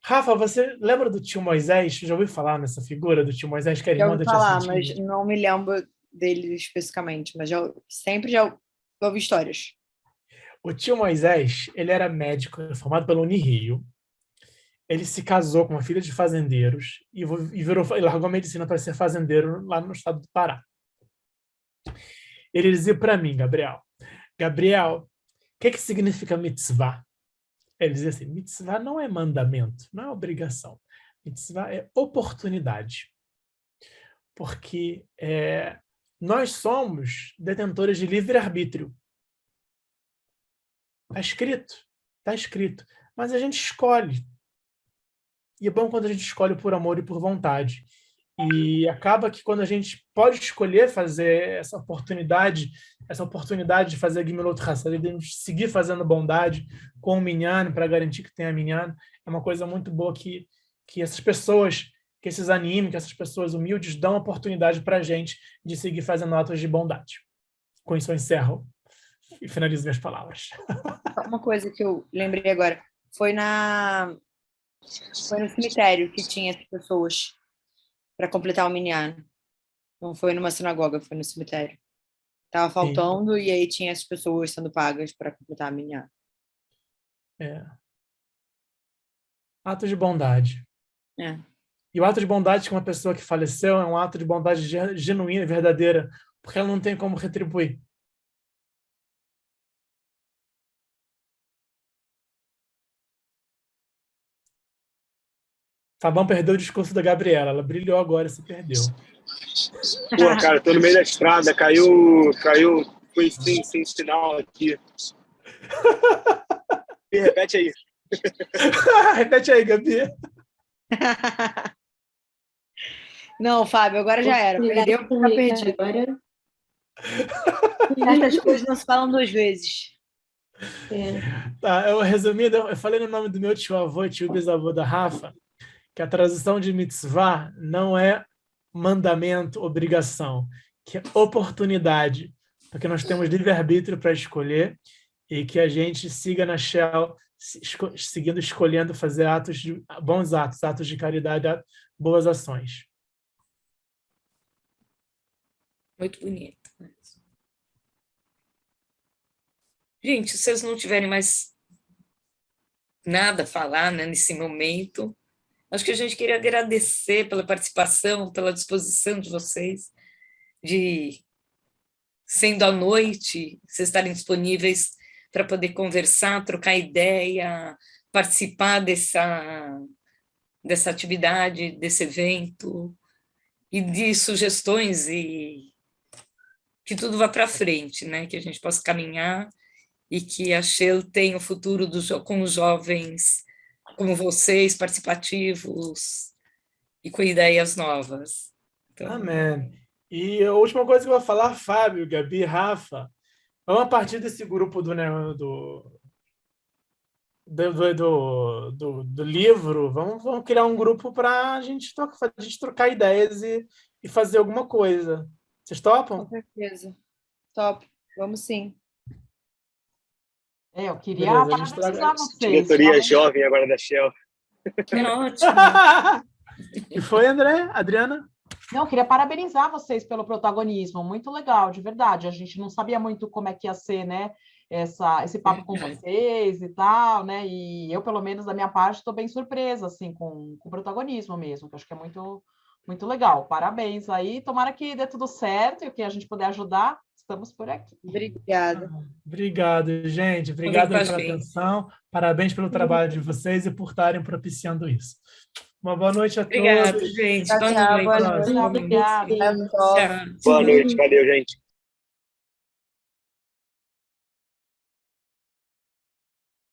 Rafa, você lembra do tio Moisés? Já ouviu falar nessa figura do tio Moisés, que era Já irmão ouvi da tia falar, Santinha? mas não me lembro dele especificamente, mas sempre já ouvi histórias. O tio Moisés, ele era médico, formado pela Unirio. Ele se casou com uma filha de fazendeiros e largou a medicina para ser fazendeiro lá no estado do Pará. Ele dizia para mim, Gabriel, o que significa mitzvah? Ele dizia assim, mitzvah não é mandamento, não é obrigação. Mitzvah é oportunidade. Porque nós somos detentores de livre-arbítrio. Está escrito. Mas a gente escolhe. E é bom quando a gente escolhe por amor e por vontade. E acaba que quando a gente pode escolher fazer essa oportunidade de fazer Gemilut Hassadim, de seguir fazendo bondade com o minyan, para garantir que tenha minyan, é uma coisa muito boa que essas pessoas, que esses animes, que essas pessoas humildes dão oportunidade para a gente de seguir fazendo atos de bondade. Com isso eu encerro e finalizo minhas palavras. Uma coisa que eu lembrei agora, foi no cemitério que tinha as pessoas para completar o minyan. Não foi numa sinagoga, foi no cemitério. Tava faltando e aí tinha as pessoas sendo pagas para completar a minyan. Atos de bondade. E o ato de bondade com uma pessoa que faleceu é um ato de bondade genuína e verdadeira, porque ela não tem como retribuir. Fabão perdeu o discurso da Gabriela. Ela brilhou agora, se perdeu. Pô, cara, tô no meio da estrada, caiu, foi sem sinal aqui. Repete aí. Repete aí, Gabi. Não, Fábio, agora já era. Perdeu, tá perdido. Agora... Essas coisas não se falam 2 vezes. Tá, eu falei no nome do meu tio-avô e tio-bisavô da Rafa, que a tradução de mitzvah não é mandamento, obrigação, que é oportunidade, porque nós temos livre-arbítrio para escolher e que a gente siga na Shell, escolhendo fazer bons atos de caridade, boas ações. Muito bonito. Gente, se vocês não tiverem mais nada a falar, né, nesse momento, acho que a gente queria agradecer pela participação, pela disposição de vocês, de, sendo à noite, vocês estarem disponíveis para poder conversar, trocar ideia, participar dessa atividade, desse evento, e de sugestões, e que tudo vá para frente, né? Que a gente possa caminhar e que a Shell tenha o futuro com os jovens como vocês, participativos e com ideias novas. Então... Amém. E a última coisa que eu vou falar, Fábio, Gabi, Rafa, vamos a partir desse grupo do do livro, vamos criar um grupo para a gente trocar ideias e fazer alguma coisa. Vocês topam? Com certeza. Top. Vamos sim. Eu queria Beleza, a gente parabenizar vocês. Diretoria jovem agora da Shell. É ótimo. E foi, André? Adriana? Não, eu queria parabenizar vocês pelo protagonismo, muito legal, de verdade. A gente não sabia muito como é que ia ser, né, esse papo com vocês e tal, né, e eu, pelo menos, da minha parte, estou bem surpresa, assim, com o protagonismo mesmo, que eu acho que é muito, muito legal. Parabéns aí, tomara que dê tudo certo e o que a gente puder ajudar, estamos por aqui. Obrigada. Obrigado, gente. Obrigado Vem com a pela gente. atenção. Parabéns pelo trabalho de vocês e por estarem propiciando isso. Uma boa noite a Obrigada, todos. gente. Tchau, Boa tchau, noite. boa noite. Obrigada. Tchau. Boa noite, valeu, gente.